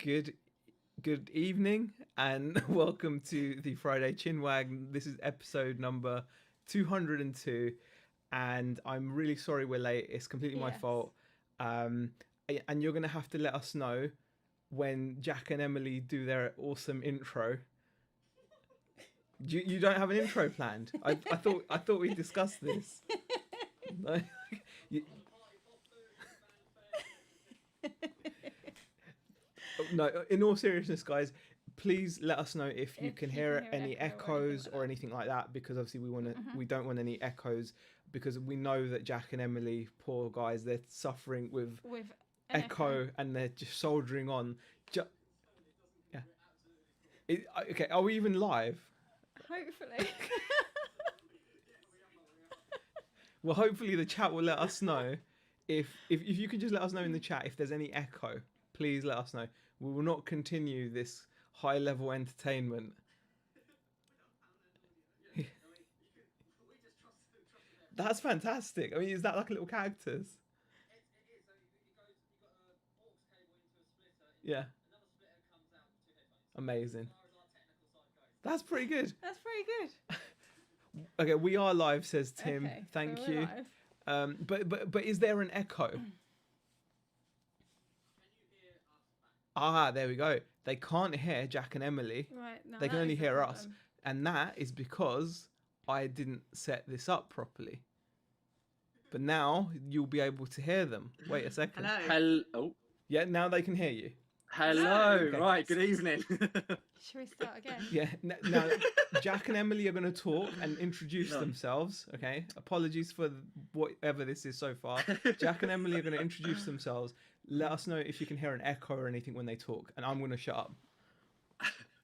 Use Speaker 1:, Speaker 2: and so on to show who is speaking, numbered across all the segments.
Speaker 1: Good good evening and welcome to the Friday Chinwag. This is episode number 202 and I'm really sorry we're late. It's completely my fault. And you're going to have to let us know when Jack and Emily do their awesome intro. You don't have an intro planned? I thought we discussed this. No? You- No, in all seriousness, guys, please let us know if you can hear any echoes or anything like that, because obviously we don't want any echoes, because we know that Jack and Emily, poor guys, they're suffering with echo and they're just soldiering on. Yeah. Okay, are we even live?
Speaker 2: Hopefully.
Speaker 1: Well, hopefully the chat will let us know if you could just let us know in the chat if there's any echo. Please let us know. We will not continue this high level entertainment. That's fantastic. I mean, is that like a little characters? Yeah. Amazing. That's pretty good.
Speaker 2: That's pretty good.
Speaker 1: Okay, we are live, says Tim.
Speaker 2: Okay,
Speaker 1: Thank
Speaker 2: so we're
Speaker 1: you.
Speaker 2: live.
Speaker 1: But is there an echo? Ah, there we go. They can't hear Jack and Emily.
Speaker 2: Right, no,
Speaker 1: They can
Speaker 2: that
Speaker 1: only
Speaker 2: is the
Speaker 1: hear us.
Speaker 2: problem.
Speaker 1: And that is because I didn't set this up properly. But now you'll be able to hear them. Wait a second.
Speaker 3: Hello. Oh.
Speaker 1: Yeah, now they can hear you.
Speaker 3: Hello.
Speaker 1: Okay.
Speaker 3: Right. Good evening.
Speaker 2: Shall we start again?
Speaker 1: Yeah. Now, Jack and Emily are going to talk and introduce themselves. Okay. Apologies for whatever this is so far. Jack and Emily are going to introduce themselves. Let us know if you can hear an echo or anything when they talk, and I'm going to shut up.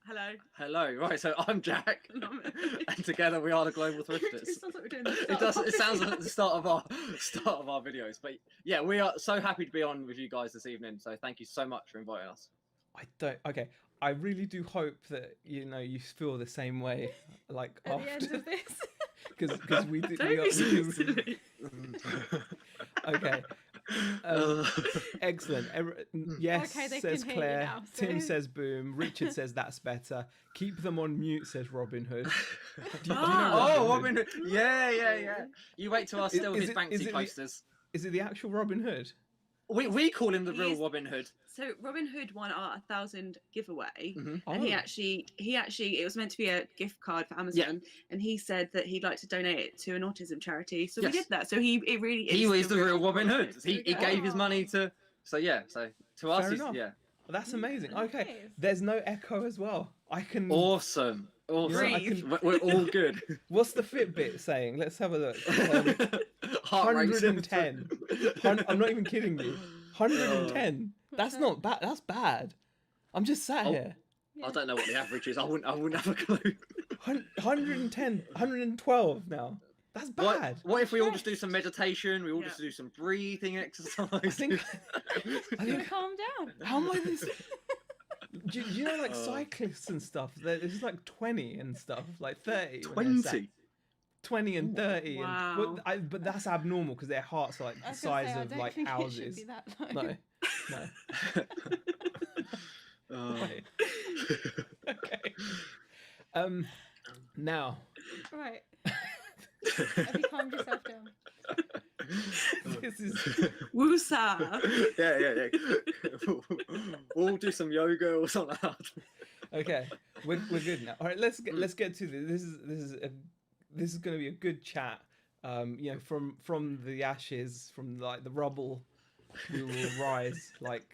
Speaker 4: Hello.
Speaker 3: Hello. Right. So I'm Jack, and together we are the Global Thrifters.
Speaker 4: It sounds like we're doing this.
Speaker 3: It does. It sounds like the start of our videos. But yeah, we are so happy to be on with you guys this evening. So thank you so much for inviting us.
Speaker 1: Okay. I really do hope that you feel the same way, like
Speaker 2: At
Speaker 1: after
Speaker 2: the end of this.
Speaker 1: because we do.
Speaker 4: Don't
Speaker 1: We
Speaker 4: be
Speaker 1: are,
Speaker 4: so silly.
Speaker 1: Okay. Excellent. Yes,
Speaker 2: Okay, they
Speaker 1: says
Speaker 2: can hear you
Speaker 1: Claire.
Speaker 2: now, so-
Speaker 1: Tim says boom. Richard says that's better. Keep them on mute, says Robin Hood. Do you know
Speaker 3: Robin Hood. Yeah. You wait till I steal
Speaker 1: Is
Speaker 3: his
Speaker 1: it-
Speaker 3: Banksy
Speaker 1: is it the-
Speaker 3: posters.
Speaker 1: Is it the actual Robin Hood?
Speaker 3: We call him the real
Speaker 4: He's-
Speaker 3: Robin Hood.
Speaker 4: So Robin Hood won our 1,000 giveaway,
Speaker 3: Mhm.
Speaker 4: and he actually, it was meant to be a gift card for Amazon, and he said that he'd like to donate it to an autism charity. So
Speaker 3: Yes.
Speaker 4: we did that. So it really is.
Speaker 3: He was the real Robin Hood. He
Speaker 4: There we
Speaker 3: gave
Speaker 4: go.
Speaker 3: his money to. So yeah. So to us,
Speaker 1: Fair
Speaker 3: he's,
Speaker 1: enough.
Speaker 3: yeah.
Speaker 1: That's amazing. Okay,
Speaker 2: Nice.
Speaker 1: there's no echo as well. I can.
Speaker 3: Awesome. Awesome.
Speaker 1: I can-
Speaker 3: We're all good.
Speaker 1: What's the Fitbit saying? Let's have a look.
Speaker 3: Heart rate.
Speaker 1: 110. I'm not even kidding you. 110. That's not bad. That's bad. I'm just sat
Speaker 3: Oh.
Speaker 1: here.
Speaker 3: I don't know what the average is. I wouldn't have a clue.
Speaker 1: 110, 112 now. That's bad.
Speaker 3: What if we all just do some meditation? We all just
Speaker 4: Yeah.
Speaker 3: do some breathing exercise.
Speaker 1: I think.
Speaker 2: Calm down.
Speaker 1: How am I this? Do you know, like cyclists and stuff? There's like 20 and stuff, like 30. when they're sat.
Speaker 3: 20.
Speaker 1: 20 and 30.
Speaker 4: Wow.
Speaker 1: But that's abnormal because their hearts are like
Speaker 2: I
Speaker 1: the
Speaker 2: was gonna
Speaker 1: size
Speaker 2: say, I
Speaker 1: of
Speaker 2: don't
Speaker 1: like
Speaker 2: think
Speaker 1: houses.
Speaker 2: It should be that low.
Speaker 1: No.
Speaker 3: Oh.
Speaker 1: Right. Okay. Now.
Speaker 2: Right. Have you calmed yourself down?
Speaker 1: This is.
Speaker 4: Woosa.
Speaker 3: Yeah. We'll do some yoga or something like that.
Speaker 1: Okay, we're good now. All right, let's get to this. This is going to be a good chat. From the ashes, from like the rubble, we will rise like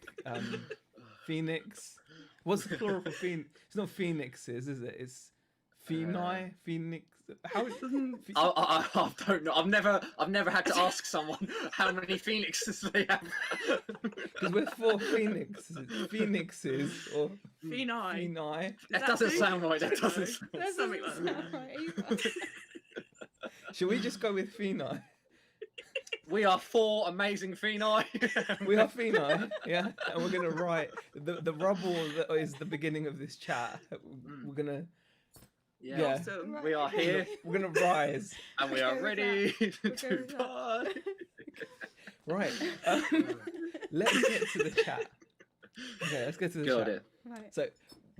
Speaker 1: phoenix. What's the plural for phoenix? It's not phoenixes, is it? It's phoenix. How?
Speaker 3: I don't know. I've never had to ask someone how many phoenixes they have.
Speaker 1: Because we're four phoenixes or
Speaker 4: Phenai.
Speaker 1: phenai.
Speaker 3: That doesn't sound right. That doesn't.
Speaker 2: That
Speaker 4: Something
Speaker 2: doesn't
Speaker 4: like
Speaker 2: sound right either.
Speaker 1: Should we just go with phenai?
Speaker 3: We are four amazing phenai.
Speaker 1: We are phenai, yeah, and we're gonna write the rubble that is the beginning of this chat. We're gonna. Yeah.
Speaker 4: Awesome.
Speaker 3: We are here
Speaker 1: We're gonna rise.
Speaker 3: and we
Speaker 2: We'll
Speaker 3: are
Speaker 2: go with
Speaker 3: ready
Speaker 2: We'll go
Speaker 3: to
Speaker 2: with that.
Speaker 3: party.
Speaker 1: Right. Let's get to the chat. Okay, let's get to the
Speaker 3: Good
Speaker 1: chat.
Speaker 3: idea.
Speaker 2: Right.
Speaker 1: So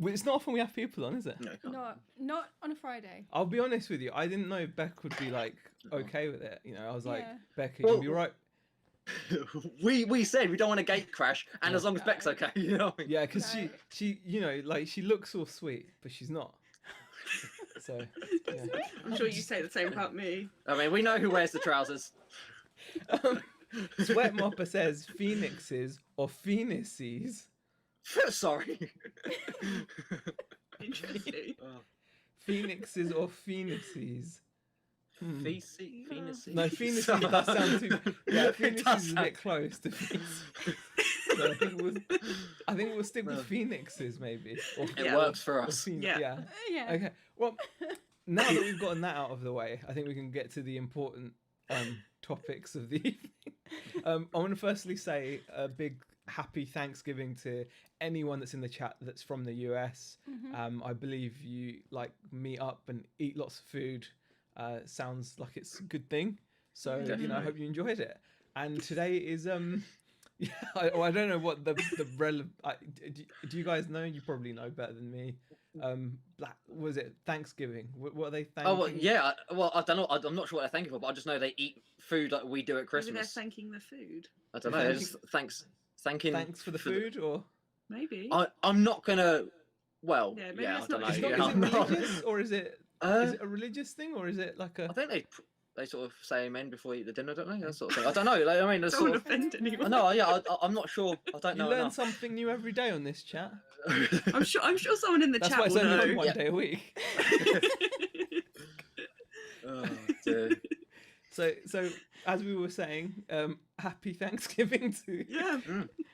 Speaker 1: it's not often we have people on, is it?
Speaker 3: No, can't.
Speaker 2: Not on a Friday.
Speaker 1: I'll be honest with you. I didn't know Beck would be like okay with it. You know, I was like,
Speaker 2: Yeah.
Speaker 1: Beck, you can be
Speaker 3: Well-
Speaker 1: right.
Speaker 3: we said we don't want a gate crash, and as long as Beck's okay, you know. What I mean?
Speaker 1: Yeah, because
Speaker 2: No.
Speaker 1: she you know like she looks all sweet, but she's not. So yeah.
Speaker 4: I'm sure you say the same about me.
Speaker 3: I mean, we know who wears the trousers.
Speaker 1: Sweat Mopper says phoenixes or phoenices.
Speaker 3: Sorry.
Speaker 4: Interesting.
Speaker 1: Phoenixes or phoenices.
Speaker 3: Phoenix.
Speaker 1: No, phoenices does sound too. Yeah,
Speaker 3: It
Speaker 1: phoenices
Speaker 3: does
Speaker 1: is a
Speaker 3: sound-
Speaker 1: bit close to phoenix. So I think we'll stick with phoenixes maybe. Or,
Speaker 3: It
Speaker 4: Yeah.
Speaker 3: works for
Speaker 1: or
Speaker 3: us.
Speaker 1: yeah.
Speaker 4: Yeah.
Speaker 2: Yeah.
Speaker 1: Okay. Well, now that we've gotten that out of the way, I think we can get to the important topics of the evening. I want to firstly say a big happy Thanksgiving to anyone that's in the chat that's from the US. I believe you like meet up and eat lots of food. Sounds like it's a good thing. So you know, I
Speaker 3: Definitely.
Speaker 1: hope you enjoyed it. And today is yeah, I don't know what the do you guys know? You probably know better than me. Was it Thanksgiving? What are they thanking?
Speaker 3: Oh well, yeah. Well, I don't know. I'm not sure what they're thanking for, but I just know they eat food like we do at
Speaker 4: Maybe they're
Speaker 3: Christmas.
Speaker 4: thanking the food.
Speaker 3: I don't
Speaker 1: They're
Speaker 3: know. They're just thanking.
Speaker 1: Thanks for the food, or
Speaker 4: Maybe.
Speaker 3: I'm not gonna. Well,
Speaker 4: Yeah,
Speaker 3: yeah,
Speaker 4: maybe
Speaker 3: I
Speaker 4: that's
Speaker 3: don't know.
Speaker 4: not-
Speaker 1: it's not,
Speaker 3: yeah,
Speaker 1: is
Speaker 3: I'm
Speaker 1: it
Speaker 3: not-
Speaker 1: religious or is it a religious thing or is it like a?
Speaker 3: I think they sort of say amen before you eat the dinner, don't they? That sort of thing. I don't know. Like, I mean, that's
Speaker 4: Don't
Speaker 3: sort of.
Speaker 4: offend anyone.
Speaker 3: No, yeah, I'm not sure. I don't
Speaker 1: You
Speaker 3: know
Speaker 1: learn
Speaker 3: enough.
Speaker 1: something new every day on this chat.
Speaker 4: I'm sure someone in the
Speaker 1: That's
Speaker 4: chat
Speaker 1: why it's
Speaker 4: will
Speaker 1: only
Speaker 4: know.
Speaker 1: on one
Speaker 3: Yeah.
Speaker 1: day a week.
Speaker 3: Oh, dear.
Speaker 1: So as we were saying, happy Thanksgiving to
Speaker 4: Yeah.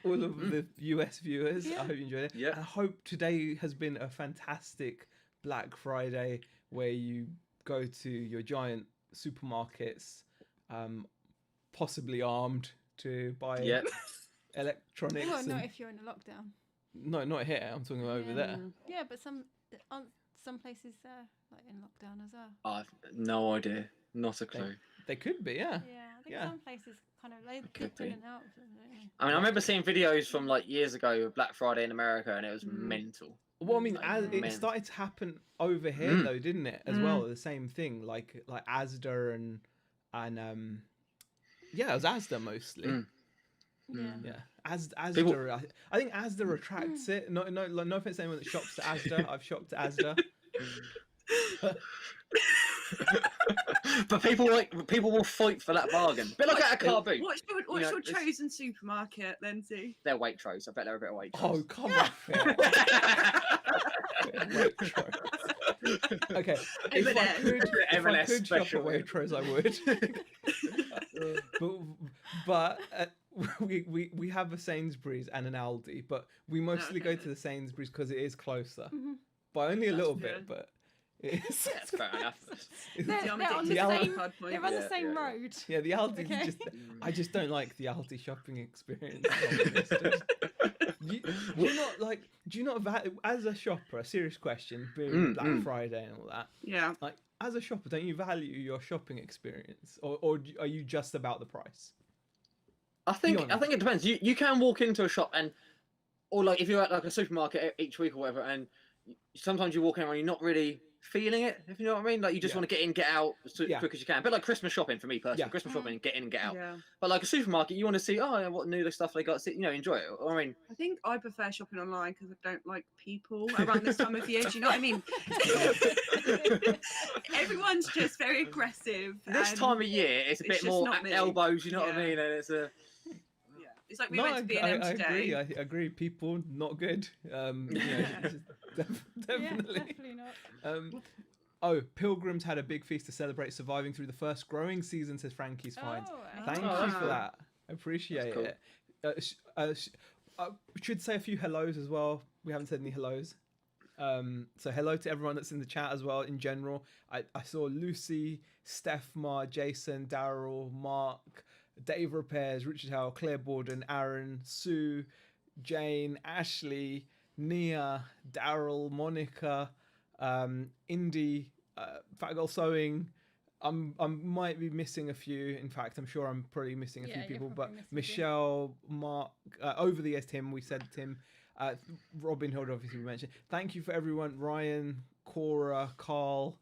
Speaker 1: all of the US viewers.
Speaker 2: Yeah.
Speaker 1: I hope you enjoyed it.
Speaker 3: Yeah.
Speaker 1: And I hope today has been a fantastic Black Friday where you go to your giant supermarkets, possibly armed to buy
Speaker 3: Yeah.
Speaker 1: electronics.
Speaker 2: Well, not
Speaker 1: and-
Speaker 2: if you're in a lockdown.
Speaker 1: No, not here. I'm talking about over there.
Speaker 2: Yeah, but some places like in lockdown as well.
Speaker 3: I've no idea. Not a clue.
Speaker 1: They could be, yeah.
Speaker 2: Yeah, I think
Speaker 1: Yeah.
Speaker 2: some places kind of they
Speaker 3: Could
Speaker 2: dip in
Speaker 3: be.
Speaker 2: and out. Don't they?
Speaker 3: I mean, I remember seeing videos from like years ago of Black Friday in America, and it was
Speaker 4: Mm.
Speaker 3: mental.
Speaker 1: Well, I mean,
Speaker 3: Like,
Speaker 1: as it
Speaker 3: man.
Speaker 1: started to happen over here,
Speaker 3: Mm.
Speaker 1: though, didn't it? As
Speaker 4: Mm.
Speaker 1: well, the same thing, like Asda and yeah, it was Asda mostly.
Speaker 3: Mm.
Speaker 2: Yeah.
Speaker 1: Yeah, Asda.
Speaker 3: People-
Speaker 1: I think Asda attracts it. No, no offense to anyone that shops at Asda. I've shopped at Asda.
Speaker 3: But people will fight for that bargain. Bit like at a car boot.
Speaker 4: What's your
Speaker 3: know,
Speaker 4: your
Speaker 3: it's-
Speaker 4: chosen supermarket, Lindsay?
Speaker 3: They're Waitrose. I bet they're a bit of Waitrose.
Speaker 1: Oh, come on, Phil. Waitrose. Okay, if I
Speaker 4: M&S.
Speaker 1: could, if I
Speaker 3: M&S
Speaker 1: could shop at
Speaker 3: special.
Speaker 1: Waitrose, I would. but we have a Sainsbury's and an Aldi, but we mostly go
Speaker 4: Okay.
Speaker 1: to the Sainsbury's because it is closer,
Speaker 2: Mhm.
Speaker 1: by only a
Speaker 4: That's
Speaker 1: little
Speaker 4: fair.
Speaker 1: bit, but it is.
Speaker 3: That's fair enough.
Speaker 2: They're on the
Speaker 1: The
Speaker 2: same.
Speaker 1: Aldi-
Speaker 2: They're on the
Speaker 3: Yeah,
Speaker 2: same
Speaker 3: yeah, yeah.
Speaker 2: road.
Speaker 1: Yeah, the Aldi
Speaker 2: Okay.
Speaker 1: just. I just don't like the Aldi shopping experience. if I'm honest. Do you not like? Do you not as a shopper? A serious question, being Black Friday and all that.
Speaker 4: Yeah.
Speaker 1: Like, as a shopper, don't you value your shopping experience, or are you just about the price?
Speaker 3: I think
Speaker 1: honest.
Speaker 3: it depends. You can walk into a shop or like if you're at like a supermarket each week or whatever, and sometimes you walk in and you're not really feeling it. If you know what I mean, like you just
Speaker 1: Yeah.
Speaker 3: want to get in, get out as
Speaker 1: Yeah.
Speaker 3: quick as you can. But like Christmas shopping for me personally,
Speaker 1: Yeah.
Speaker 3: Christmas shopping, get in and get out.
Speaker 4: Yeah.
Speaker 3: But like a supermarket, you want to see what new stuff they got. You know, enjoy it. I mean,
Speaker 4: I think I prefer shopping online because I don't like people around this time of year. Do you know what I mean? Everyone's just very aggressive.
Speaker 3: this
Speaker 4: and
Speaker 3: time of year, it's a
Speaker 4: it's
Speaker 3: bit
Speaker 4: just
Speaker 3: more
Speaker 4: not
Speaker 3: at
Speaker 4: me.
Speaker 3: elbows. You know what I
Speaker 4: Yeah.
Speaker 3: mean? And it's a
Speaker 4: yeah. It's like we
Speaker 1: No,
Speaker 4: went to B&M
Speaker 1: I
Speaker 4: today.
Speaker 1: agree. I agree. People not good. You know, definitely.
Speaker 2: Yeah, definitely not.
Speaker 1: Pilgrims had a big feast to celebrate surviving through the first growing season, says Frankie's Finds.
Speaker 2: Oh,
Speaker 1: Thank
Speaker 3: Oh,
Speaker 1: you
Speaker 3: that's
Speaker 1: for
Speaker 3: cool.
Speaker 1: that. I appreciate
Speaker 3: cool.
Speaker 1: it. I should say a few hellos as well. We haven't said any hellos. So hello to everyone that's in the chat as well in general. I saw Lucy, Steph, Mar, Jason, Daryl, Mark, Dave Repairs, Richard Howell, Claire Borden, Aaron, Sue, Jane, Ashley, Nia, Daryl, Monica, Indy, Fat Girl Sewing. I might be missing a few. In fact, I'm sure I'm probably missing a few
Speaker 2: Yeah, you're
Speaker 1: people.
Speaker 2: probably
Speaker 1: But
Speaker 2: missing a few.
Speaker 1: Michelle, Mark, over the years, Tim, we said Tim, Robin Hood, obviously we mentioned. Thank you for everyone, Ryan, Cora, Carl,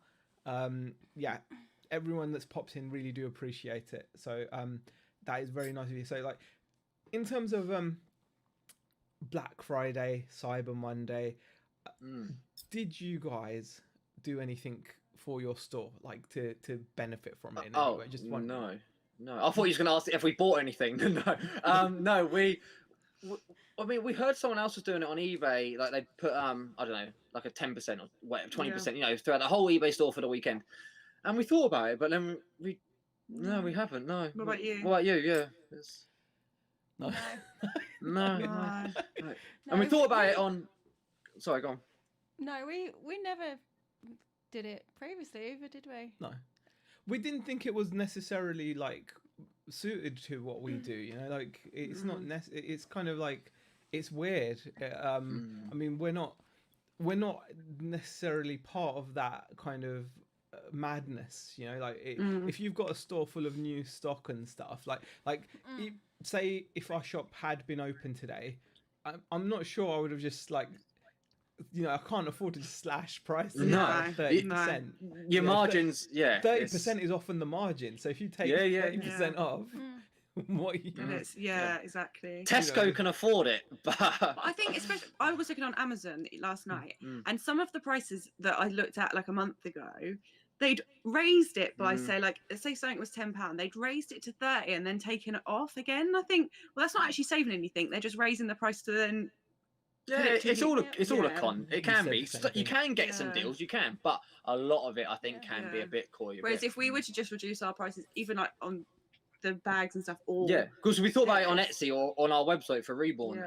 Speaker 1: everyone that's popped in, really do appreciate it. So that is very nice of you. So like, in terms of Black Friday, Cyber Monday, did you guys do anything for your store, like to benefit from it in any way? Just
Speaker 3: no. I thought you was going to ask if we bought anything. No, no. I mean, we heard someone else was doing it on eBay. Like they put I don't know, like a 10% or whatever, 20%, you know, throughout the whole eBay store for the weekend. And we thought about it, but then we haven't. No.
Speaker 4: What about you?
Speaker 3: What about you? Yeah.
Speaker 1: No.
Speaker 3: No. And we thought about it on. Sorry, go on.
Speaker 2: No, we never did it previously either, did we?
Speaker 1: No, we didn't think it was necessarily like suited to what we do. You know, like it's not. It's kind of like it's weird. I mean, we're not necessarily part of that kind of madness. You know, like if you've got a store full of new stock and stuff, say if our shop had been open today, I'm not sure I would have just like. You know, I can't afford to just slash prices 30%.
Speaker 3: Your margins,
Speaker 1: 30% is often the margin. So if you take 30% off, what are you?
Speaker 4: Exactly.
Speaker 3: Tesco can afford it, but
Speaker 4: I think especially I was looking on Amazon last night, and some of the prices that I looked at like a month ago, they'd raised it by say something was £10, they'd raised it to 30 and then taken it off again. I think, well, that's not actually saving anything. They're just raising the price to then.
Speaker 3: Yeah, it's all a con. It can be. You can get some deals, you can, but a lot of it, I think, can be a bit coy.
Speaker 4: Whereas if we were to just reduce our prices, even like on the bags and stuff,
Speaker 3: because we thought about it on Etsy or on our website for Reborn,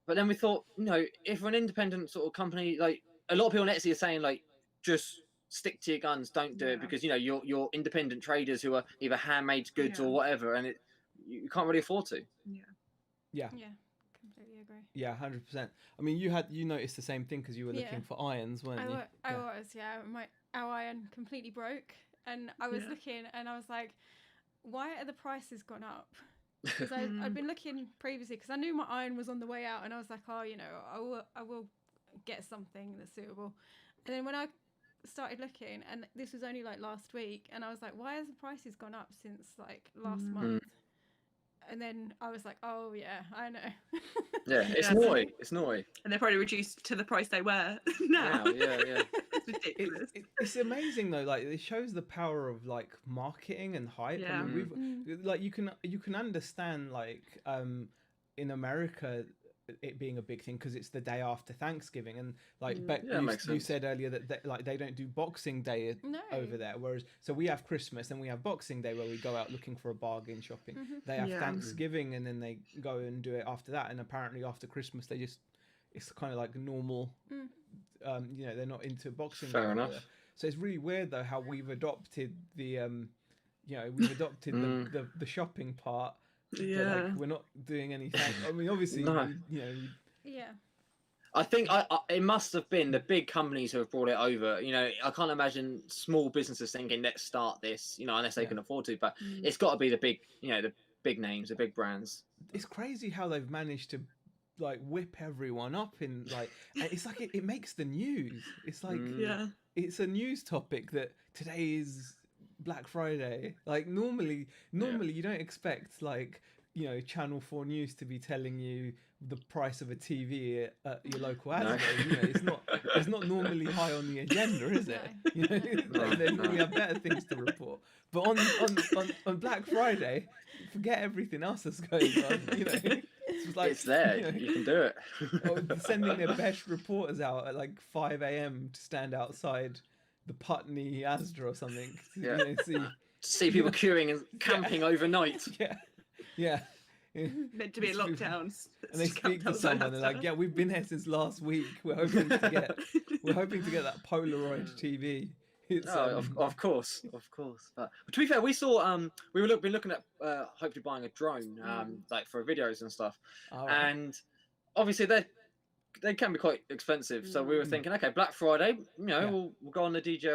Speaker 3: but then we thought, you know, if we're an independent sort of company, like a lot of people on Etsy are saying, like, just stick to your guns, don't do it, because you know you're independent traders who are either handmade goods or whatever, and you can't really afford to.
Speaker 2: Yeah. Completely agree.
Speaker 1: Yeah, 100%. I mean, you noticed the same thing because you were looking for irons, weren't you?
Speaker 2: I was. Our iron completely broke, and I was looking, and I was like, why are the prices gone up? Because I'd been looking previously because I knew my iron was on the way out, and I was like, oh, you know, I will get something that's suitable. And then when I started looking, and this was only like last week, and I was like, why has the prices gone up since like last month? And then I was like, oh, yeah, I know.
Speaker 3: Yeah, it's naughty. It's naughty.
Speaker 4: And they're probably reduced to the price they were now.
Speaker 3: Yeah.
Speaker 4: It's ridiculous.
Speaker 1: It's amazing, though. Like, it shows the power of, like, marketing and hype.
Speaker 4: Yeah.
Speaker 1: I mean, like, you can understand, like, in America, it being a big thing because it's the day after Thanksgiving, and like you said earlier that they don't do Boxing Day over there, whereas so we have Christmas and we have Boxing Day where we go out looking for a bargain shopping. They have Thanksgiving and then they go and do it after that, and apparently after Christmas it's kind of like normal. You know, they're not into Boxing Day.
Speaker 3: Fair enough.
Speaker 1: So it's really weird though how we've adopted the the shopping part.
Speaker 4: Yeah,
Speaker 1: like, we're not doing anything. I mean, obviously,
Speaker 3: I think it must have been the big companies who have brought it over. You know, I can't imagine small businesses thinking, "Let's start this," you know, unless they can afford to. But it's got to be the big, you know, the big names, the big brands.
Speaker 1: It's crazy how they've managed to like whip everyone up in like. It's like it makes the news. It's like it's a news topic that today is Black Friday. Like normally you don't expect like, you know, Channel 4 News to be telling you the price of a TV at your local Asda. You know, it's not normally high on the agenda, is it? You know, we have better things to report. But on Black Friday, forget everything else that's going on. You know,
Speaker 3: it's there. You know, you can do it.
Speaker 1: Sending their best reporters out at like 5 a.m. to stand outside the Putney Asda or something. To, you know,
Speaker 3: see people queuing and camping overnight.
Speaker 1: Yeah.
Speaker 4: Meant to be in lockdowns.
Speaker 1: And they speak to someone. They're like, "Yeah, we've been here since last week. We're hoping to get that Polaroid TV." It's,
Speaker 3: of course. But to be fair, we saw we've been looking at hopefully buying a drone like for videos and stuff, and obviously they can be quite expensive. So we were thinking, okay, Black Friday, you know, we'll go on the DJI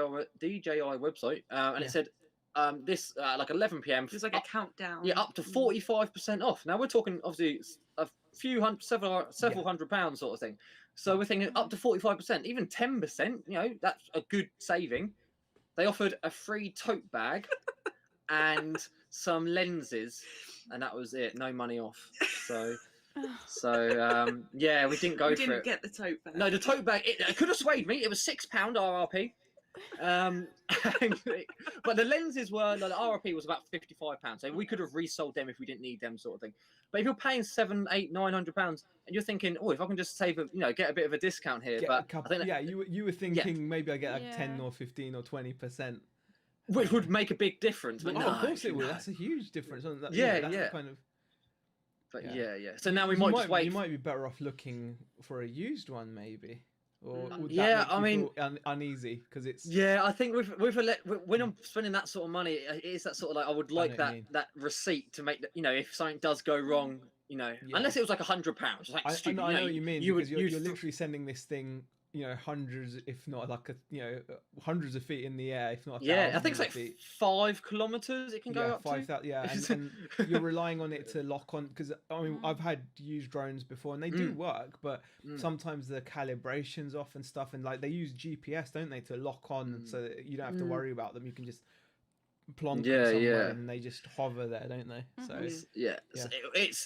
Speaker 3: website, and it said this like 11 p.m.
Speaker 4: It's like a countdown.
Speaker 3: Yeah, up to 45% off. Now we're talking obviously a several £100 sort of thing. So we're thinking up to 45%, even 10%. You know, that's a good saving. They offered a free tote bag and some lenses, and that was it. No money off. So yeah, we didn't go for it.
Speaker 4: We didn't get the tote bag.
Speaker 3: No, the tote bag. It could have swayed me. It was £6 RRP. But the lenses were, the RRP was about £55, so we could have resold them if we didn't need them, sort of thing. But if you're paying £700, £800, £900 and you're thinking, oh, if I can just save get a bit of a discount here, but I think
Speaker 1: you were thinking maybe I get like 10 or 15 or 20%,
Speaker 3: which would make a big difference. But
Speaker 1: no, of course it would. That's a huge difference. That's kind of.
Speaker 3: But so now we might just wait.
Speaker 1: You might be better off looking for a used one, maybe. Or would
Speaker 3: I mean,
Speaker 1: feel uneasy because it's.
Speaker 3: Yeah, I think when I'm spending that sort of money, it's that sort of like I would like that receipt to make that, if something does go wrong, unless it was like £100, like stupid.
Speaker 1: I know what you mean. You're literally sending this thing, hundreds, if not like hundreds of feet in the air, if not.
Speaker 3: I think it's like 5 kilometers. It can go up
Speaker 1: 5,000. Yeah, and you're relying on it to lock on because I mean I've had used drones before and they do work, but sometimes the calibration's off and stuff, and like they use GPS, don't they, to lock on, so that you don't have to worry about them. You can just plonk them somewhere and they just hover there, don't they? So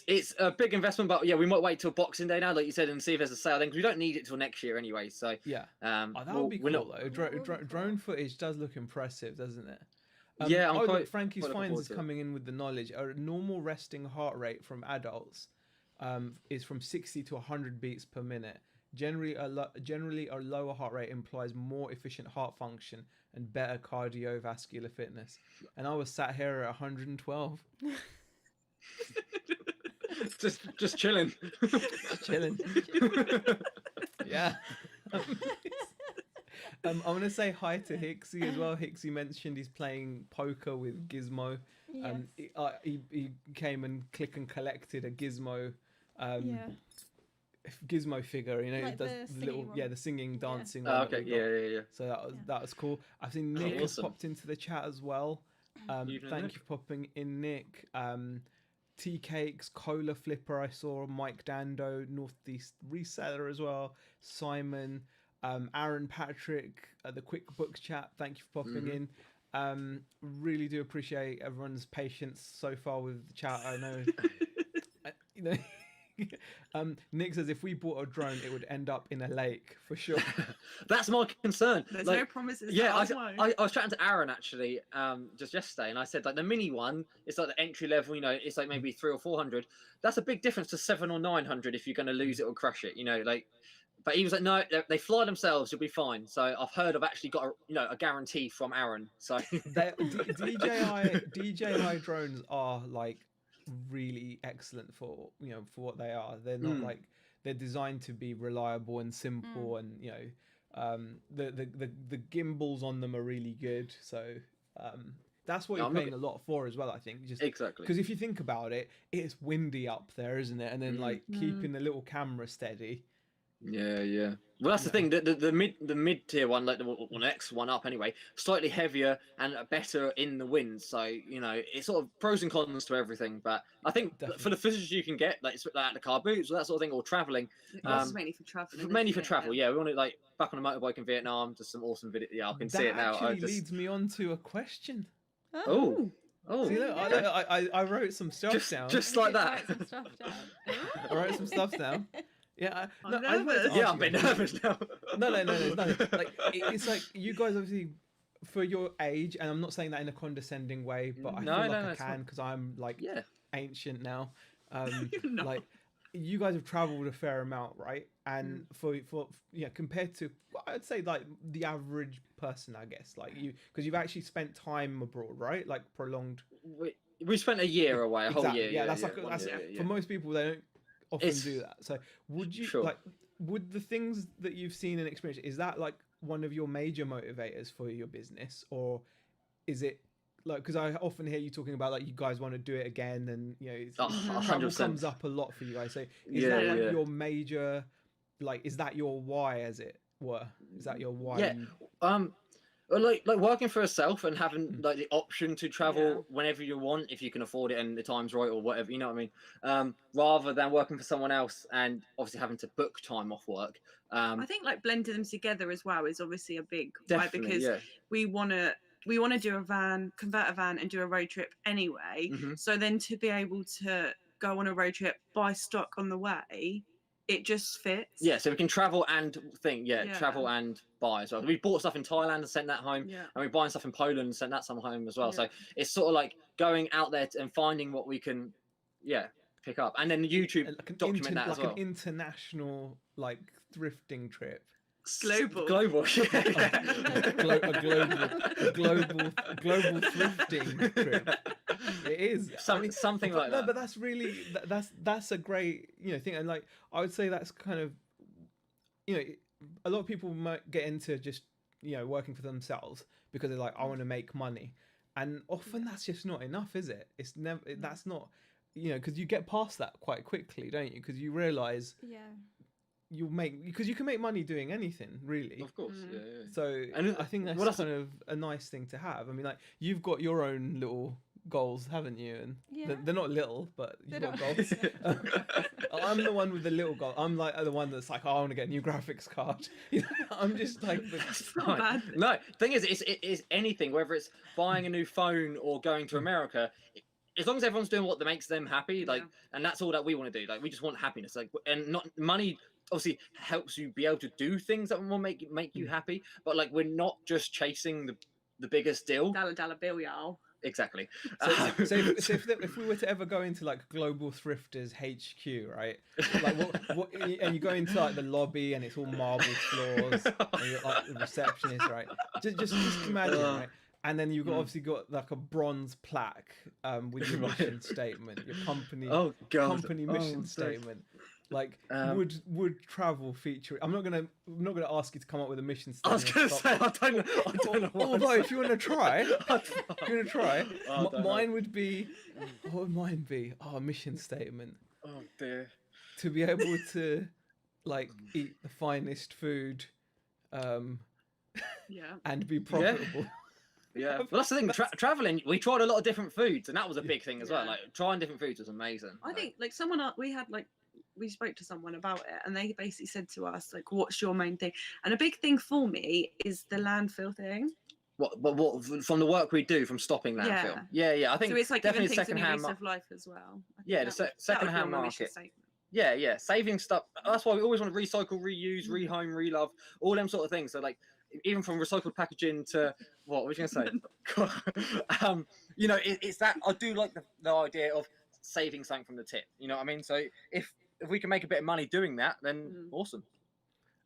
Speaker 3: it's a big investment, but we might wait till Boxing Day now, like you said, and see if there's a sale then, because we don't need it till next year anyway. So
Speaker 1: that would be cool though. Drone footage does look impressive, doesn't it?
Speaker 3: Look,
Speaker 1: Frankie's Finds is coming in with the knowledge. A normal resting heart rate from adults is from 60 to 100 beats per minute. Generally, a lower heart rate implies more efficient heart function and better cardiovascular fitness. And I was sat here at 112.
Speaker 3: just chilling.
Speaker 1: Chilling. Yeah. I want to say hi to Hixie as well. Hixie mentioned he's playing poker with Gizmo.
Speaker 2: Yes.
Speaker 1: He came and click and collected a Gizmo. Gizmo figure,
Speaker 2: like
Speaker 1: does
Speaker 2: the
Speaker 1: little
Speaker 2: one.
Speaker 1: The singing, dancing.
Speaker 3: Okay, yeah.
Speaker 1: So that was cool. I've seen Nick has popped into the chat as well. Thank you for popping in, Nick. Tea Cakes, Cola Flipper, I saw Mike Dando, Northeast Reseller as well. Simon, Aaron Patrick, the Quick Books chat. Thank you for popping in. Really do appreciate everyone's patience so far with the chat. I know. Nick says if we bought a drone, it would end up in a lake for sure.
Speaker 3: That's my concern.
Speaker 4: There's no promises.
Speaker 3: I was chatting to Aaron actually just yesterday, and I said like the mini one, it's like the entry level. It's like maybe 300 or 400. That's a big difference to 700 or 900 if you're going to lose it or crash it. But he was like, no, they fly themselves. You'll be fine. So I've heard I've actually got a guarantee from Aaron. So
Speaker 1: DJI drones are like really excellent for what they are. They're not like, they're designed to be reliable and simple, and the gimbals on them are really good. So that's what you're paying a lot for as well, I think. Just
Speaker 3: exactly
Speaker 1: because if you think about it, it's windy up there, isn't it? And then keeping the little camera steady.
Speaker 3: Yeah. Well, that's the thing. The mid tier one, like the next one up anyway, slightly heavier and better in the wind. So it's sort of pros and cons to everything. But I think for the footage you can get, like the car boots or that sort of thing, or traveling.
Speaker 4: That's mainly for traveling.
Speaker 3: Mainly for travel. Yeah, we want to like back on a motorbike in Vietnam. Just some awesome video. Yeah, I can see it now.
Speaker 1: That actually leads me on to a question.
Speaker 3: Oh.
Speaker 1: See, look, I wrote some stuff down.
Speaker 3: Just like that.
Speaker 1: I wrote some stuff down. Yeah,
Speaker 4: I'm
Speaker 3: a bit nervous now.
Speaker 1: No, it's nothing. Like it's like you guys obviously, for your age, and I'm not saying that in a condescending way, but I feel like I can because I'm like ancient now. Like you guys have travelled a fair amount, right? And for compared to, I'd say like the average person, I guess, like you, because you've actually spent time abroad, right? Like prolonged.
Speaker 3: We spent a year away, a whole year.
Speaker 1: Yeah, that's for most people they don't often do that. So would you would the things that you've seen and experienced, is that like one of your major motivators for your business, or is it like, because I often hear you talking about like you guys want to do it again, and travel comes up a lot for you guys, so is that like your major, like is that your why, as it were? Is that your why?
Speaker 3: Or like working for yourself and having like the option to travel whenever you want, if you can afford it and the time's right or whatever, you know what I mean? Rather than working for someone else and obviously having to book time off work.
Speaker 4: I think like blending them together as well is obviously a big why,
Speaker 3: Definitely,
Speaker 4: because
Speaker 3: yeah.
Speaker 4: we want to do convert a van and do a road trip anyway. So then to be able to go on a road trip, buy stock on the way, it just fits.
Speaker 3: Yeah, so we can travel and travel and buy as well. We bought stuff in Thailand and sent that home, and we're buying stuff in Poland and sent that some home as well. So it's sort of like going out there and finding what we can, pick up, and then YouTube document that as well.
Speaker 1: Like an international like thrifting trip.
Speaker 4: Global,
Speaker 1: a global thrifting trip. It is
Speaker 3: something like that.
Speaker 1: No, but that's really that's a great thing, and like I would say that's kind of a lot of people might get into just working for themselves because they're like, I want to make money, and often that's just not enough, is it? It's never. That's not because you get past that quite quickly, don't you? Because you realize because you can make money doing anything, really.
Speaker 3: Of course, yeah.
Speaker 1: So and I think that's kind of a nice thing to have. I mean, like you've got your own little goals, haven't you? And they're not little, but you've got goals. I'm the one with the little goal. I'm like the one that's like, oh, I want to get a new graphics card. I'm just like,
Speaker 4: not bad.
Speaker 3: No, thing is, it's anything, whether it's buying a new phone or going to America. As long as everyone's doing what makes them happy, like, and that's all that we want to do. Like, we just want happiness, like, and not money. Obviously, helps you be able to do things that will make you happy. But like, we're not just chasing the biggest deal.
Speaker 4: Dollar bill, y'all.
Speaker 3: Exactly.
Speaker 1: So if we were to ever go into like Global Thrifters HQ, right? Like what and you go into like the lobby and it's all marble floors and you're like the receptionist, right? Just imagine, right? And then you've obviously got like a bronze plaque with your mission statement, your company mission statement. Like would travel feature? I'm not gonna ask you to come up with a mission statement.
Speaker 3: I was gonna say I don't know.
Speaker 1: Although if you want to try, mine would be. What would mine be? Oh, a mission statement.
Speaker 3: Oh dear.
Speaker 1: To be able to, like, eat the finest food, and be profitable.
Speaker 3: Yeah, well, that's the thing. Traveling, we tried a lot of different foods, and that was a big thing as well. Like trying different foods was amazing.
Speaker 4: I think like we spoke to someone about it, and they basically said to us like, "What's your main thing?" And a big thing for me is the landfill thing.
Speaker 3: What from the work we do from stopping landfill? Yeah. I think
Speaker 4: so. It's like
Speaker 3: definitely
Speaker 4: giving things
Speaker 3: secondhand
Speaker 4: a new lease of life as well.
Speaker 3: The secondhand market. Yeah, saving stuff. That's why we always want to recycle, reuse, rehome, relove, all them sort of things. So like, even from recycled packaging to what was you gonna say? It's that I do like the idea of saving something from the tip. You know what I mean? So if we can make a bit of money doing that, then awesome.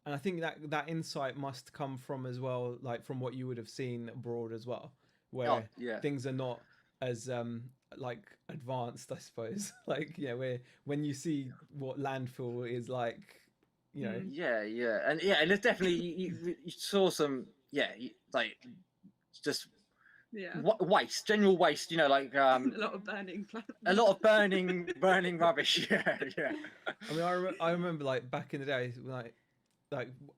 Speaker 1: And I think that insight must come from as well, like from what you would have seen abroad as well, where things are not as like advanced, I suppose. Like where when you see what landfill is like,
Speaker 3: and there's definitely you saw some just waste, general waste, like
Speaker 4: a lot of burning
Speaker 3: rubbish. Yeah.
Speaker 1: I mean, I remember like back in the day, like